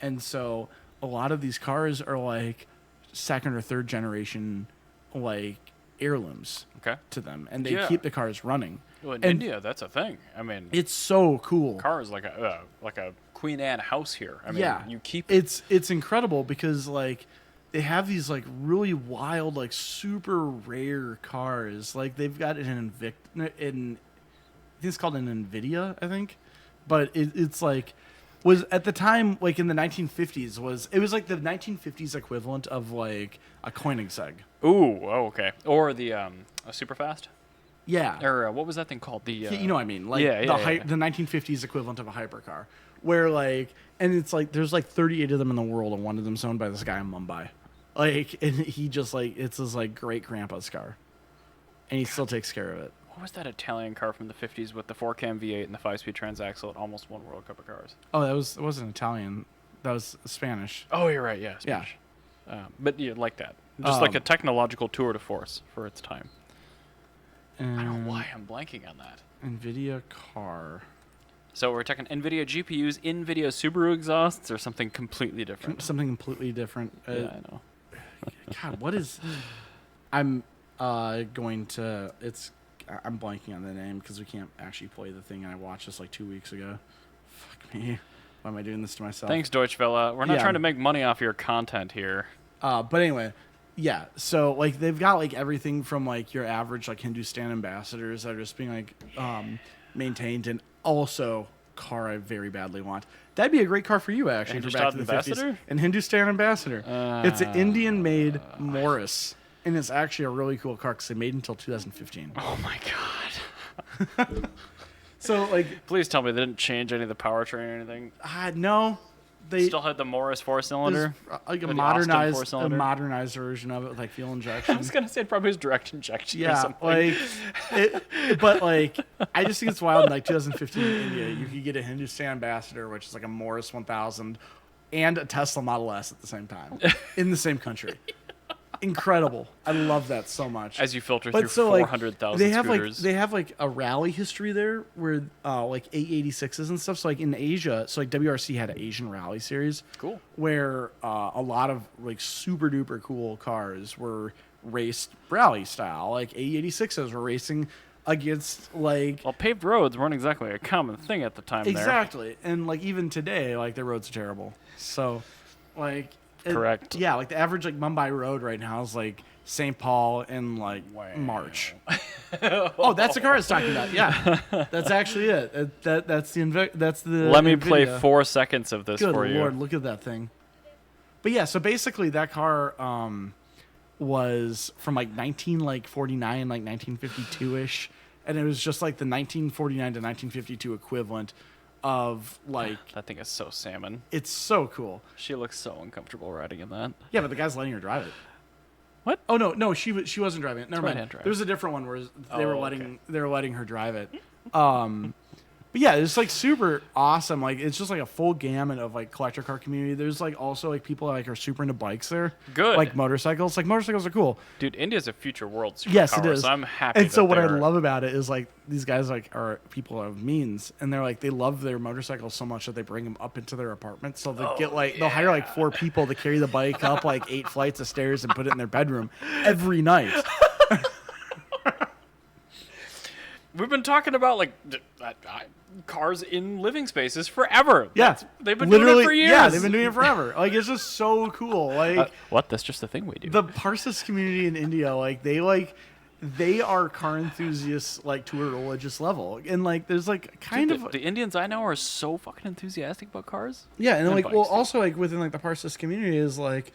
And so a lot of these cars are like second or third generation like heirlooms Okay. to them, and they Yeah. keep the cars running. Well, in And India, that's a thing. I mean, It's so cool. car is like a Queen Anne house here. I mean, Yeah. you keep it. It's incredible because like they have these like really wild, like super rare cars. Like they've got I think it's called an Nvidia, I think, but it's like was at the time like in the 1950s it was like the 1950s equivalent of like a Koenigsegg. Ooh, oh, okay. Or the a Superfast, Yeah, or what was that thing called? The you know what I mean? Like yeah, yeah. the 1950s equivalent of a hypercar, where like and it's like there's like 38 of them in the world, and one of them's owned by this guy in Mumbai. Like, and he just like it's his like great grandpa's car, and he still takes care of it. What was that Italian car from the 50s with the 4-cam V8 and the 5-speed transaxle? It almost won World Cup of Cars. Oh, it wasn't Italian. That was Spanish. Oh, you're right. Yeah, Spanish. But yeah, like that. Just like a technological tour de force for its time. I don't know why I'm blanking on that. NVIDIA car. So we're talking NVIDIA GPUs, NVIDIA Subaru exhausts, or something completely different? Something completely different. Yeah, I know. God, what is? I'm going to. I'm blanking on the name because we can't actually play the thing I watched this like 2 weeks ago. Fuck me. Why am I doing this to myself? Thanks, Deutsche Welle. We're not trying to make money off your content here. But anyway, yeah. So like they've got like everything from like your average like Hindustan ambassadors that are just being like maintained, and also car I very badly want. That'd be a great car for you actually. For back to the 50s. An Hindustan ambassador. It's an Indian-made Morris. And it's actually a really cool car because they made it until 2015. Oh my god! So like, please tell me they didn't change any of the powertrain or anything. No, they still had the Morris 4-cylinder, like a modernized version of it with like fuel injection. I was gonna say probably was direct injection. Yeah, or something. But like, I just think it's wild. In like 2015 in India, you could get a Hindustan Ambassador, which is like a Morris 1000, and a Tesla Model S at the same time in the same country. Incredible. I love that so much. As you filter through 400,000 scooters. They have like a rally history there where like 886s and stuff. So like in Asia, so like WRC had an Asian rally series. Cool. Where a lot of like super duper cool cars were raced rally style. Like 886s were racing against like... Well, paved roads weren't exactly a common thing at the time there. Exactly. And like even today, like the roads are terrible. So like... Correct. Yeah, like the average like Mumbai road right now is like St. Paul in like March. Oh, that's the car I was talking about. Yeah, that's actually it. That's the. Let me NVIDIA. play 4 seconds of this for you. Good Lord, look at that thing. But yeah, so basically that car was from like 1949, like 1952 ish, and it was just like the 1949 to 1952 equivalent of like that thing is so salmon. It's so cool. She looks so uncomfortable riding in that. Yeah, but the guy's letting her drive it. What? Oh no, she wasn't driving it. Never mind. Drive. There was a different one where they were letting her drive it. But yeah, it's like super awesome. Like it's just like a full gamut of like collector car community. There's like also like people that like are super into bikes there. Good. Like motorcycles. Like motorcycles are cool. Dude, India's a future world superpower. Yes, it is. So I'm happy. And so what I love about it is like these guys like are people of means, and they're like they love their motorcycles so much that they bring them up into their apartment. So they they'll hire like 4 people to carry the bike up like 8 flights of stairs and put it in their bedroom every night. We've been talking about like cars in living spaces forever. Yeah, they've been doing it for years. Yeah, they've been doing it forever. Like it's just so cool. Like what? That's just the thing we do. The Parsis community in India, they are car enthusiasts like to a religious level, and like there's like the Indians I know are so fucking enthusiastic about cars. Yeah, and like well, also like within like the Parsis community is like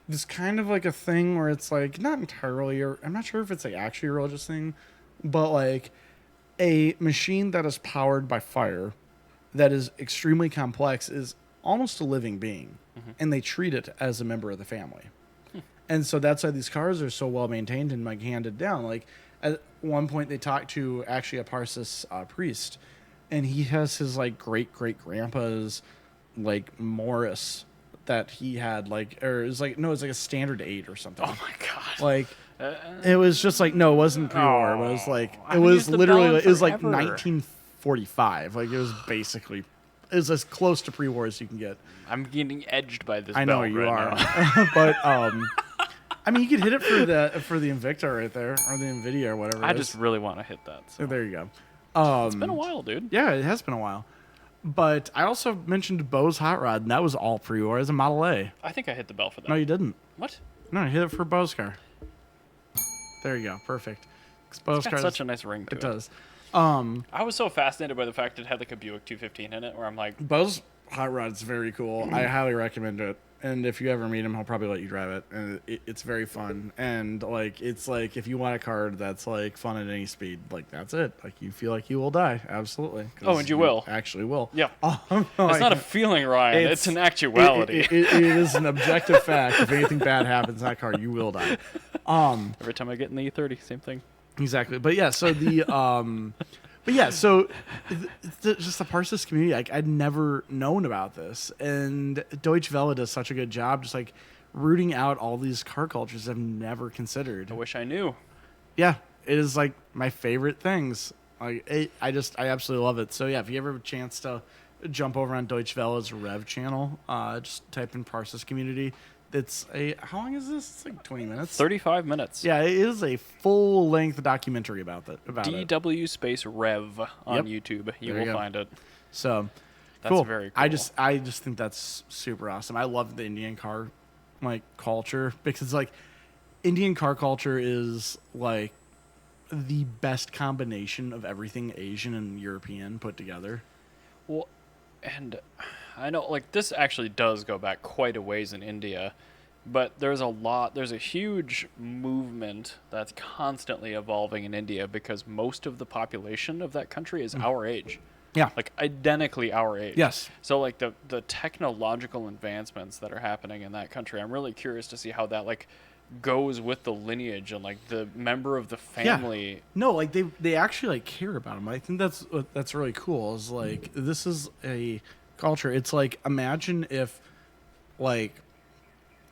this kind of like a thing where it's like not entirely, or I'm not sure if it's like actually a religious thing, but like a machine that is powered by fire that is extremely complex is almost a living being, and they treat it as a member of the family. And so that's why these cars are so well maintained and like handed down. Like at one point they talked to actually a Parsis priest, and he has his like great grandpa's like Morris that he had like, or it was like, no, it's like a standard 8 or something. Oh my God. Like it was just like, no, it wasn't pre-war. It was like, it was literally, it was like 1945. Like it was basically, it was as close to pre-war as you can get. I'm getting edged by this. I know you are. But I mean, you could hit it for the Invicta right there, or the NVIDIA or whatever. I just really want to hit that. So. There you go. It's been a while, dude. Yeah, it has been a while. But I also mentioned Bo's Hot Rod, and that was all pre-war as a Model A. I think I hit the bell for that. No, you didn't. What? No, you hit it for Bo's car. There you go. Perfect. It's got such a nice ring to it. It does. I was so fascinated by the fact it had like a Buick 215 in it, where I'm like... Bo's Hot Rod's very cool. I highly recommend it. And if you ever meet him, he'll probably let you drive it, and it's very fun. And like, it's like if you want a car that's like fun at any speed, like that's it. Like you feel like you will die, absolutely. 'Cause Oh, and you will. actually will. Yeah. Like, It's not a feeling, Ryan. It's an actuality. It is an objective fact. If anything bad happens in that car, you will die. Every time I get in the E30, same thing. Exactly. But yeah, so the but yeah, so just the Parsis community, like I'd never known about this, and Deutsche Welle does such a good job, just like rooting out all these car cultures I've never considered. I wish I knew. Yeah, it is like my favorite things. Like I absolutely love it. So yeah, if you ever have a chance to jump over on Deutsche Welle's Rev channel, just type in Parsis community. It's how long is this? It's like 20 minutes. 35 minutes. Yeah, it is a full-length documentary about it. DW space Rev on Yep. YouTube. You There you will go. find it. So That's cool. very I cool. just think that's super awesome. I love the Indian car like culture because like Indian car culture is like the best combination of everything Asian and European put together. Well, and I know, like, this actually does go back quite a ways in India, but there's a huge movement that's constantly evolving in India because most of the population of that country is our age. Yeah. Like, identically our age. Yes. So, like, the technological advancements that are happening in that country, I'm really curious to see how that, like, goes with the lineage and, like, the member of the family. Yeah. No, like they actually like care about them. I think that's really cool. Is like this is a culture. It's like imagine if like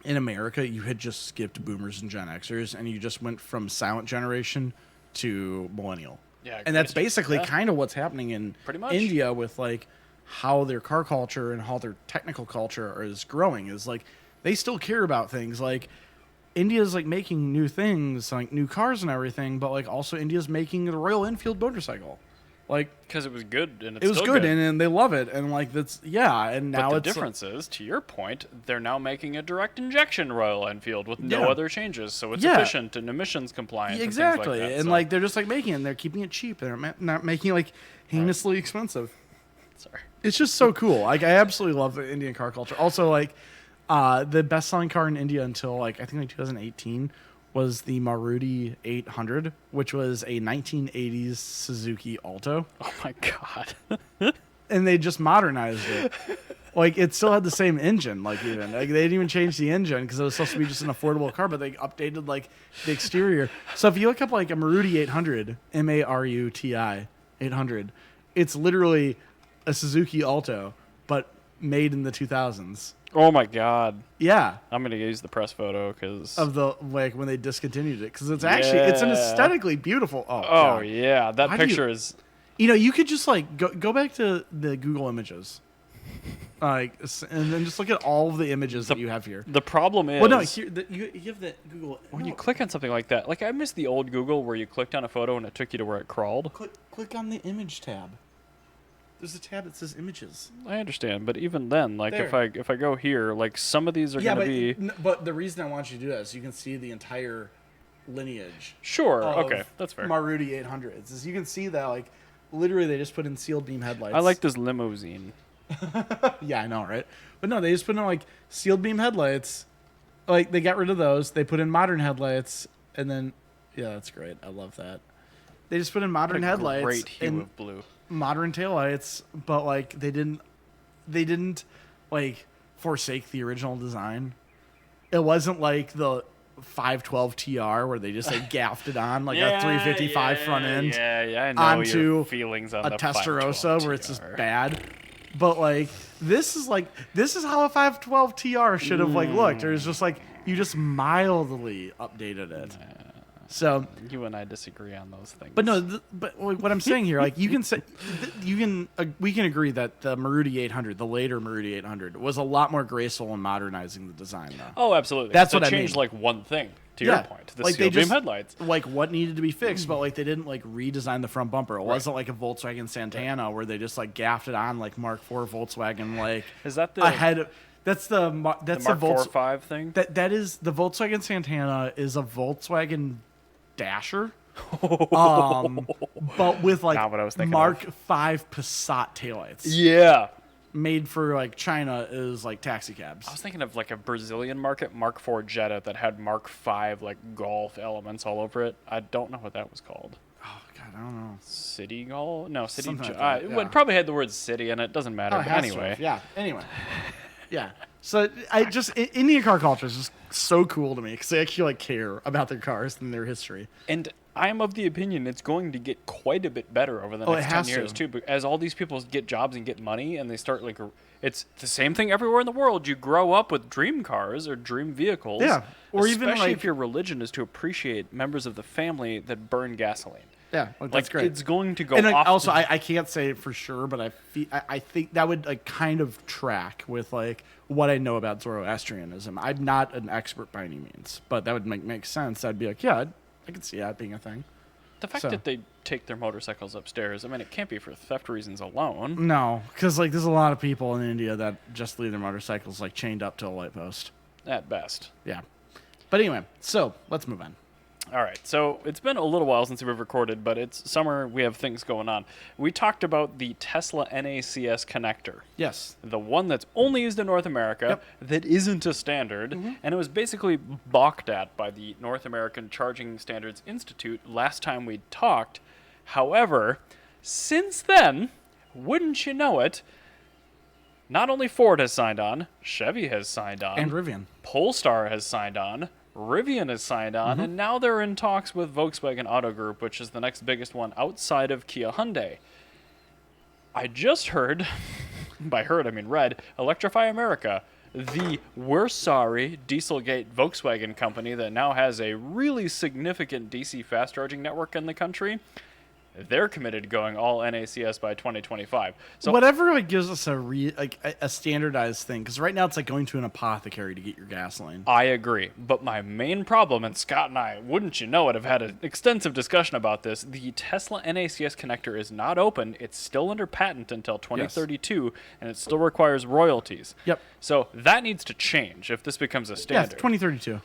in America you had just skipped boomers and Gen Xers and you just went from silent generation to millennial. Yeah, And that's great. basically Yeah. kind of what's happening in Pretty much. India with like how their car culture and how their technical culture is growing is like they still care about things like India's like making new things, like new cars and everything, but like also India's making the Royal Enfield motorcycle. Like Because it was good and it's it was still good, and they love it, and like that's and now But the it's difference is, to your point, they're now making a direct injection Royal Enfield with no Yeah. other changes, so it's Yeah. efficient and emissions compliant. exactly, and, things like that, and so- like they're just like making it, and they're keeping it cheap, they're not making it like heinously expensive. sorry. It's just so cool. Like I absolutely love the Indian car culture. Also, like the best-selling car in India until like I think like 2018 was the Maruti 800, which was a 1980s Suzuki Alto, Oh my god. and they just modernized it. Like it still had the same engine, like even like they didn't even change the engine because it was supposed to be just an affordable car, but they updated like the exterior. So if you look up like a Maruti 800, Maruti 800, it's literally a Suzuki Alto, but made in the 2000s. Oh my god. Yeah, I'm gonna use the press photo because. of the like when they discontinued it because it's actually it's an Yeah. aesthetically beautiful. Oh, Oh God. yeah, that Why do you- picture is. You know, you could just like go back to the Google images, like, and then just look at all of the images that you have here. The problem is. Well, no, here you have the Google. when you no, click on something like that, like I miss the old Google where you clicked on a photo and it took you to where it crawled. click on the image tab. There's a tab that says images. I understand, but even then, like There. if I go here, like some of these are gonna be. but the reason I want you to do that is you can see the entire lineage. Sure. Of Okay, that's fair. Maruti 800s. Is you can see that like literally they just put in sealed beam headlights. I like this limousine. Yeah, I know, right? But no, they just put in like sealed beam headlights. Like they got rid of those. They put in modern headlights, and then yeah, that's great. I love that. They just put in modern What a headlights Great hue and of blue. modern taillights, but like they didn't like forsake the original design. It wasn't like the 512 TR where they just like gaffed it on like a 355 front end. Yeah, I know onto your feelings on a the Testarossa 512 where it's just TR. bad. But like this is how a 512 TR should have like looked. Or it's just like you just mildly updated it. So, You and I disagree on those things. but no, but what I'm saying here, like you can say, we can agree that the Maruti 800, the later Maruti 800, was a lot more graceful in modernizing the design, though. Oh, absolutely. That's They what I changed mean. like one thing. To your point, the like steel beam headlights. like what needed to be fixed, but like they didn't like redesign the front bumper. It wasn't like a Volkswagen Santana where they just like gaffed it on like Mark IV Volkswagen like Is that the ahead. That's the Mark Volks- 4-5 thing? that is the Volkswagen Santana is a Volkswagen Dasher, but with like Not what I was thinking Mark V Passat taillights. Yeah. made for like China is like taxi I cabs. was thinking of like a Brazilian market Mark IV Jetta that had Mark V like golf elements all over it. I don't know what that was called. Oh God, I don't know. City golf? No, city. Something like that, It yeah. probably had the word city in it. Doesn't matter. Oh, it But has to anyway, have. Yeah. Anyway. Yeah. So I just Indian car culture is just so cool to me because they actually like care about their cars and their history. and I'm of the opinion it's going to get quite a bit better over the Oh, it next 10 has years to. too. But as all these people get jobs and get money, and they start like, it's the same thing everywhere in the world. You grow up with dream cars or dream vehicles. Yeah, or even, especially like- if your religion is to appreciate members of the family that burn gasoline. Yeah, like, that's Like great. it's going to go And like, off. also, I can't say it for sure, but I think that would like kind of track with like what I know about Zoroastrianism. I'm not an expert by any means, but that would make sense. I'd be like, yeah, I could see that being a thing. the fact so- that they take their motorcycles upstairs. I mean, it can't be for theft reasons alone. No, because like there's a lot of people in India that just leave their motorcycles like chained up to a light post. At best. Yeah, but anyway, so let's move on. All right, so it's been a little while since we've recorded, but it's summer. We have things going on. We talked about the Tesla NACS connector, Yes. the one that's only used in North America, Yep. that isn't a standard, and it was basically balked at by the North American Charging Standards Institute last time we talked. However, since then, wouldn't you know it, not only Ford has signed on, Chevy has signed on, And Rivian. Polestar has signed on, Rivian has signed on, and now they're in talks with Volkswagen Auto Group, which is the next biggest one outside of Kia Hyundai. I just heard, by heard I mean read, Electrify America, the we're sorry Dieselgate Volkswagen company that now has a really significant DC fast charging network in the country, they're committed to going all NACS by 2025. So Whatever like gives us a standardized thing, because right now it's like going to an apothecary to get your gasoline. I agree. But my main problem, and Scott and I, wouldn't you know it, have had an extensive discussion about this. The Tesla NACS connector is not open. It's still under patent until 2032, and it still requires royalties. Yep. So that needs to change if this becomes a Yeah, standard. 2032.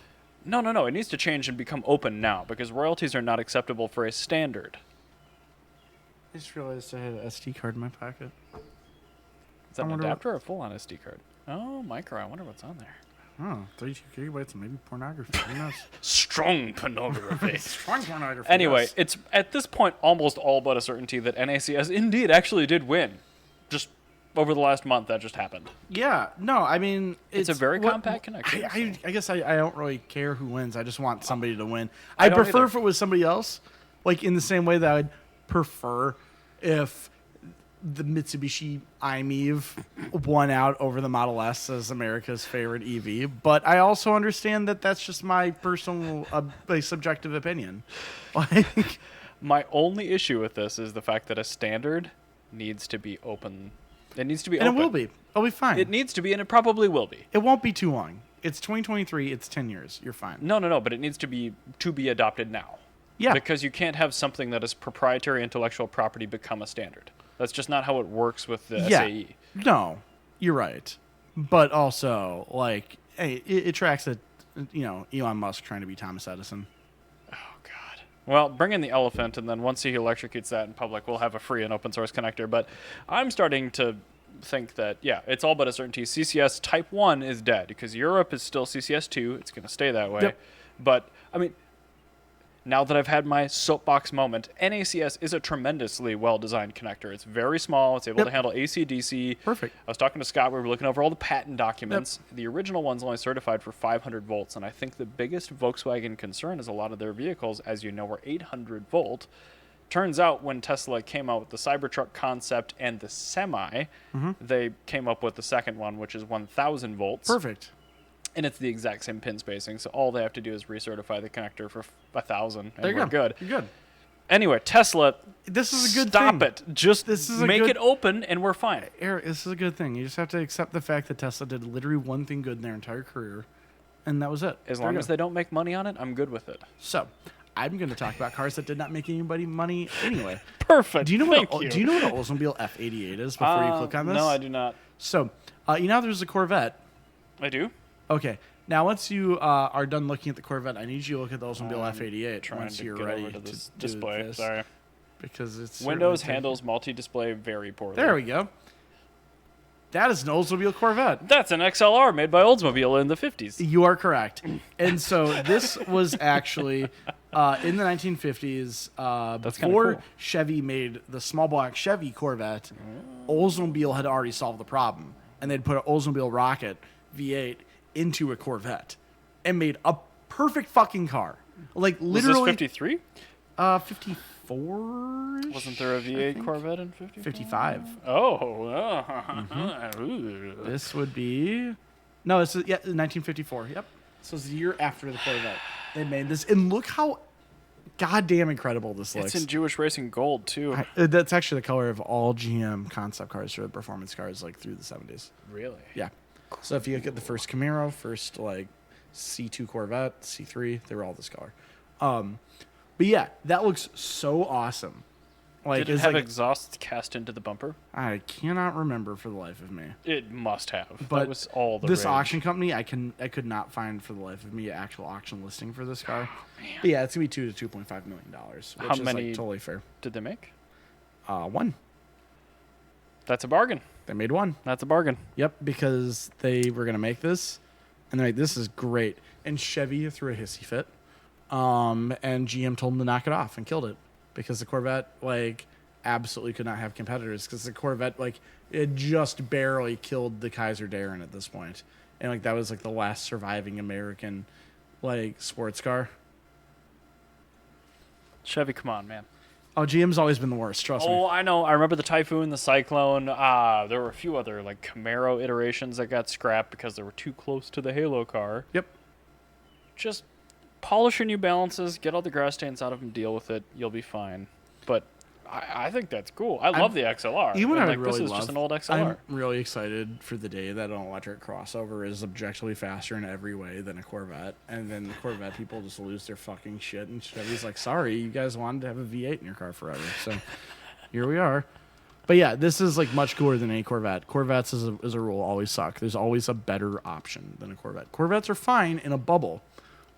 No. It needs to change and become open now, because royalties are not acceptable for a standard. I just realized I had an SD card in my pocket. Is that I an wonder adapter or a full-on SD card? Oh, micro. I wonder what's on there. Oh, 32 gigabytes and maybe pornography. Who knows? Strong pornography. Strong pornography. Anyway, yes. it's at this point almost all but a certainty that NACS indeed actually did win. Just over the last month, that just happened. Yeah, no, I mean... It's a very compact connection, I guess I don't really care who wins. I just want somebody to win. I don't prefer either. if it was somebody else, like in the same way that I'd prefer if the Mitsubishi i-MiEV won out over the Model S as America's favorite EV. But I also understand that that's just my personal, like, subjective opinion. Like, My only issue with this is the fact that a standard needs to be open. It needs to be and open. it will be. It'll be fine. It needs to be, and it probably will be. It won't be too long. It's 2023. It's 10 years. You're fine. No, but it needs to be adopted now. Yeah. Because you can't have something that is proprietary intellectual property become a standard. That's just not how it works with the E. Yeah. SAE. No, you're right. But also, like, hey, it tracks that, Elon Musk trying to be Thomas Edison. Oh, God. Well, bring in the elephant, and then once he electrocutes that in public, we'll have a free and open source connector. But I'm starting to think that, yeah, it's all but a certainty. CCS Type 1 is dead, because Europe is still CCS 2. It's going to stay that way. Yep. But, I mean, now that I've had my soapbox moment, NACS is a tremendously well-designed connector. It's very small. It's able Yep. to handle AC, DC. Perfect. I was talking to Scott. We were looking over all the patent documents. The original one's only certified for 500 volts, and I think the biggest Volkswagen concern is a lot of their vehicles, as you know, were 800 volt. Turns out when Tesla came out with the Cybertruck concept and the Semi, they came up with the second one, which is 1,000 volts. Perfect. And it's the exact same pin spacing, so all they have to do is recertify the connector for 1,000, and There you we're go. good. You're good. Anyway, Tesla, This is a good stop thing. it. Just This is a make good- it open, and we're fine. Eric, this is a good thing. You just have to accept the fact that Tesla did literally one thing good in their entire career, and that was it. As There long you as go. they don't make money on it, I'm good with it. So, I'm going to talk about cars that did not make anybody money anyway. Perfect. Do you know Thank what? you. Do you know what an Oldsmobile F88 is before you click on this? No, I do not. So, there's a Corvette. I do? Okay. Now, once you are done looking at the Corvette, I need you to look at the Oldsmobile F88 Trying once to you're get ready over to to this do display. this, Sorry. because it's Windows certainly handles multi-display very poorly. There we go. That is an Oldsmobile Corvette. That's an XLR made by Oldsmobile in the 50s. You are correct. And so this was actually in the 1950s, That's kinda before cool. Chevy made the small block Chevy Corvette, Oldsmobile had already solved the problem. And they'd put an Oldsmobile Rocket V8 into a Corvette and made a perfect fucking car. Like Was literally this 53? 54 Wasn't there a V8 Corvette in 54? 55. Oh. This would be no, it's 1954. Yep. So it's the year after the Corvette. They made this, and look how goddamn incredible this looks. It's in Jewish Racing Gold, too. That's actually the color of all GM concept cars or performance cars, like through the 70s. Really? Yeah. So if you look at the first Camaro, first like C2 Corvette, C3, they were all this color. But yeah, that looks so awesome. Like, Did it it's have like, exhausts cast into the bumper? I cannot remember for the life of me. It must have. But that was all the this rage. auction company, I could not find for the life of me an actual auction listing for this car. Man. But yeah, it's gonna be $2 to $2.5 million, which How is many- like totally fair. Did they make? One. That's a bargain. They made one. That's a bargain. Yep, because they were gonna make this, and they're like, "This is great." And Chevy threw a hissy fit, and GM told them to knock it off and killed it because the Corvette like absolutely could not have competitors because the Corvette like it just barely killed the Kaiser Darren at this point, and like that was like the last surviving American like sports car. Chevy, come on, man. Oh, GM's always been the worst. Trust me. Oh, I know. I remember the Typhoon, the Cyclone. There were a few other like Camaro iterations that got scrapped because they were too close to the Halo car. Yep. Just polish your New Balances, get all the grass stains out of them, deal with it. You'll be fine. But I think that's cool. I love the XLR. You know what And, I like, would really this is love? just an old XLR. I'm really excited for the day that an electric crossover is objectively faster in every way than a Corvette, and then the Corvette people just lose their fucking shit, and Chevy's like, "Sorry, you guys wanted to have a V8 in your car forever, so here we are." But yeah, this is like much cooler than any Corvette. Corvettes, as a rule, always suck. There's always a better option than a Corvette. Corvettes are fine in a bubble,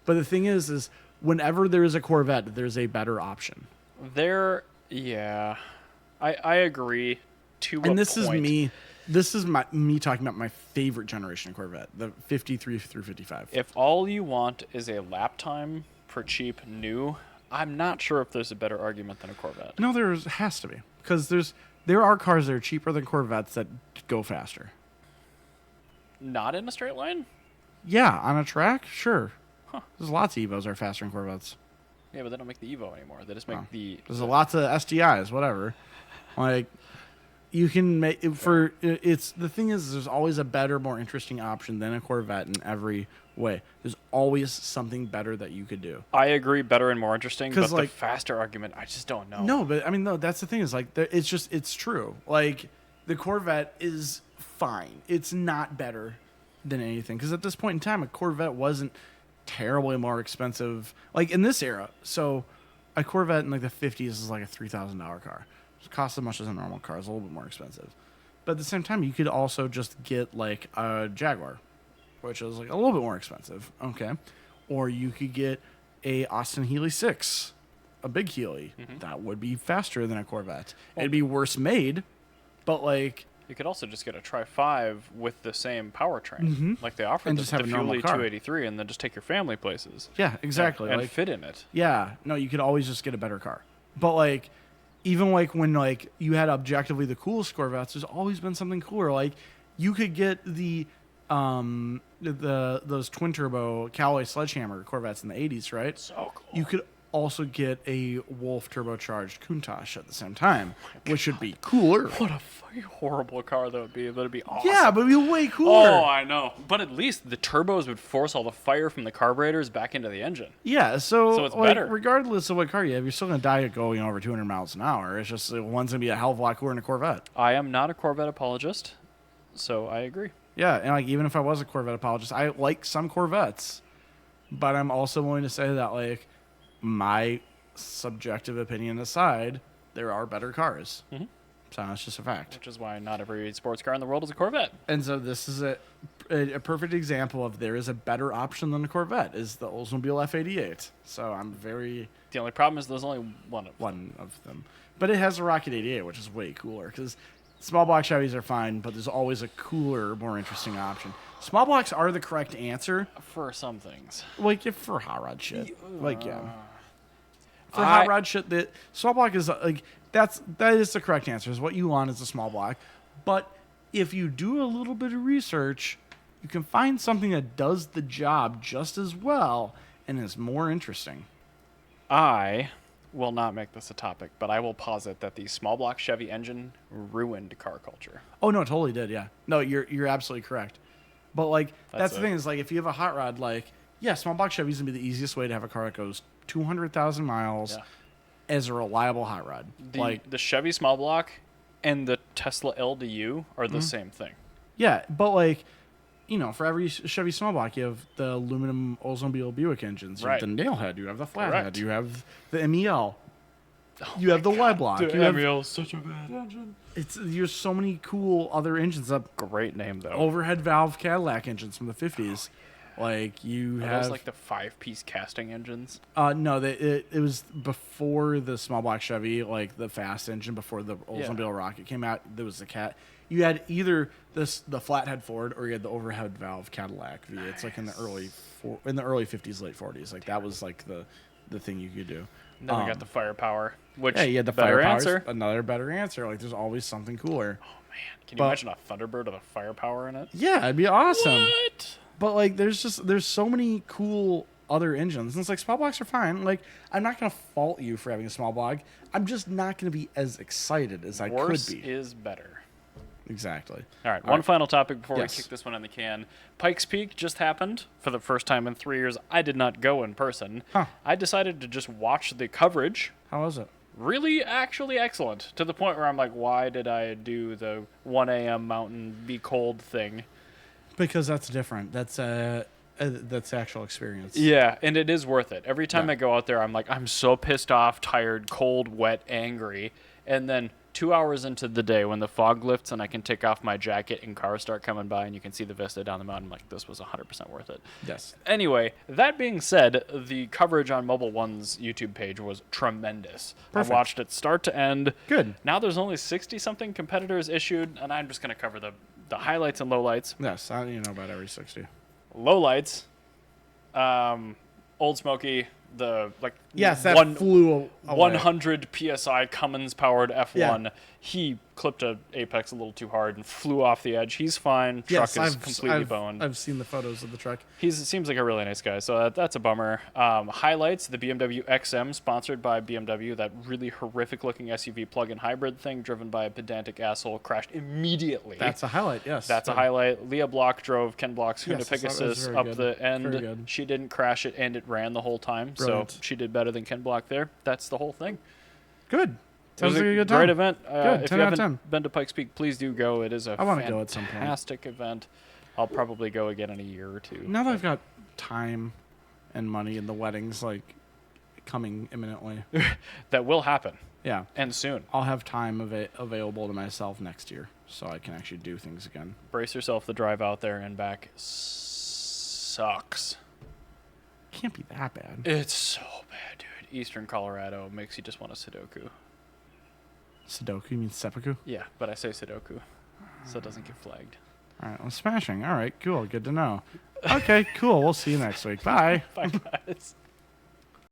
but the thing is whenever there is a Corvette, there's a better option. Yeah, I agree. And this is me. This is me talking about my favorite generation of Corvette, the 53 through 55. If all you want is a lap time for cheap new, I'm not sure if there's a better argument than a Corvette. No, there has to be, because there are cars that are cheaper than Corvettes that go faster. Not in a straight line? Yeah, on a track, sure. There's lots of Evos that are faster than Corvettes. Yeah, but they don't make the Evo anymore. They just make There's lots of STIs, whatever. Like, you can make it's the thing is there's always a better, more interesting option than a Corvette in every way. There's always something better that you could do. I agree, better and more interesting, but like, the faster argument, I just don't know. No, but I mean, no, that's the thing is like it's true. Like, the Corvette is fine. It's not better than anything because at this point in time, a Corvette wasn't terribly more expensive. Like in this era, so a Corvette in like the 50s is like a $3,000 car. It costs as much as a normal car. It's a little bit more expensive. But at the same time, you could also just get like a Jaguar, which is like a little bit more expensive. Okay. Or you could get a Austin Healey 6, a big Healey. That would be faster than a Corvette. It'd be worse made, but like You could also just get a Tri-5 with the same powertrain. Like they offer And the just have a normal Fuelie car. 283 and then just take your family places. yeah, exactly. And like, fit in it. yeah, no, you could always just get a better car. But like, even like when like you had objectively the coolest Corvettes, there's always been something cooler. Like you could get the those twin turbo Callaway Sledgehammer Corvettes in the 80s, right? So cool. You could also get a Wolf turbocharged Countach at the same time, which would be cooler. What a fucking horrible car that would be, but it'd be awesome. Yeah, but it'd be way cooler. Oh, I know. But at least the turbos would force all the fire from the carburetors back into the engine. Yeah, so it's like, better. regardless of what car you have, you're still going to die at going over 200 miles an hour. It's just one's going to be a hell of a lot cooler than a Corvette. I am not a Corvette apologist, so I agree. Yeah, and like even if I was a Corvette apologist, I like some Corvettes, but I'm also willing to say that like my subjective opinion aside, there are better cars. So that's just a fact. Which is why not every sports car in the world is a Corvette. And so this is a perfect example of there is a better option than a Corvette is the Oldsmobile F88. So I'm very The only problem is there's only one of them. one of them, but it has a Rocket 88, which is way cooler because Small block Chevys are fine, but there's always a cooler, more interesting option. Small blocks are the correct answer. For some things. Like, if for hot rod shit. Like, yeah. For I- hot rod shit, the small block is, like, that is the correct answer. Is what you want is a small block. But if you do a little bit of research, you can find something that does the job just as well and is more interesting. I will not make this a topic, but I will posit that the small block Chevy engine ruined car culture. Oh, no, it totally did, yeah. No, you're absolutely correct. But, like, that's the it. thing is, like, if you have a hot rod, like, yeah, small block Chevy's going to be the easiest way to have a car that goes 200,000 miles Yeah. as a reliable hot rod. The Chevy small block and the Tesla LDU are the same thing. Yeah, but, like, you know, for every Chevy small block, you have the aluminum Oldsmobile Buick engines. You Right. have the Nailhead. You have the Flathead. Correct. You have the MEL. You have the Y block. Dude, You have, MEL is such a bad engine. there's so many cool other engines. Up Great name, though. overhead valve Cadillac engines from the 50s. Like, you Are have those like the 5-piece casting engines? no, it was before the small block Chevy, like the fast engine before the Oldsmobile Rocket came out. There was the cat. You had either the flathead Ford or you had the overhead valve Cadillac V. It's like in the early 50s, late 40s. Like that was like the thing you could do. And then we got the firepower, which Yeah, you had the better firepower. answer. Another better answer. Like there's always something cooler. Oh man, can you imagine a Thunderbird with a firepower in it? Yeah, it'd be awesome. What? But like, there's so many cool other engines. And it's like small blocks are fine. Like, I'm not gonna fault you for having a small block. I'm just not gonna be as excited as I Worse could be. is better. Exactly. All right, one final topic before Yes. we kick this one in the can. Pikes Peak just happened for the first time in 3 years. I did not go in person. Huh. I decided to just watch the coverage. How was it? Really, actually excellent. To the point where I'm like, why did I do the 1 a.m. mountain be cold thing? Because that's different. That's actual experience. Yeah, and it is worth it. Every time Yeah. I go out there, I'm like, I'm so pissed off, tired, cold, wet, angry. And then 2 hours into the day, when the fog lifts and I can take off my jacket and cars start coming by and you can see the vista down the mountain, I'm like, this was 100% worth it. Yes. Anyway, that being said, the coverage on Mobile One's YouTube page was tremendous. Perfect. I watched it start to end. Good. Now there's only 60-something competitors issued, and I'm just going to cover the highlights and lowlights. Yes. I don't even know about every 60. Lowlights, Old Smoky, the like Yes, that flew away. 100 psi Cummins powered F1. Yeah. He clipped a apex a little too hard and flew off the edge. He's fine. Yes, Truck is completely boned. I've seen the photos of the truck. Seems like a really nice guy, so that's a bummer. Highlights, the BMW XM, sponsored by BMW, that really horrific-looking SUV plug-in hybrid thing driven by a pedantic asshole, crashed immediately. That's a highlight. Yes. That's a highlight. Leah Block drove Ken Block's Honda Yes, I saw that. It was Pegasus very up good. the Very end. good. She didn't crash it, and it ran the whole time, Brilliant. so she did better than Ken Block there. That's the whole thing. Good. It was Sounds like a good great time. event. Good, If 10 you out of haven't 10. been to Pikes Peak, please do go. It is a I wanna go at some point. fantastic event. I'll probably go again in a year or two. Now that I've got time and money and the wedding's like coming imminently. That will happen, Yeah. and soon. I'll have time available to myself next year so I can actually do things again. Brace yourself. The drive out there and back sucks. Can't be that bad. It's so bad, dude. Eastern Colorado makes you just want a Sudoku. Sudoku? You mean seppuku? Yeah, but I say Sudoku, so it doesn't get flagged. All right, well, smashing. All right, cool. Good to know. Okay, cool. We'll see you next week. Bye. Bye, guys.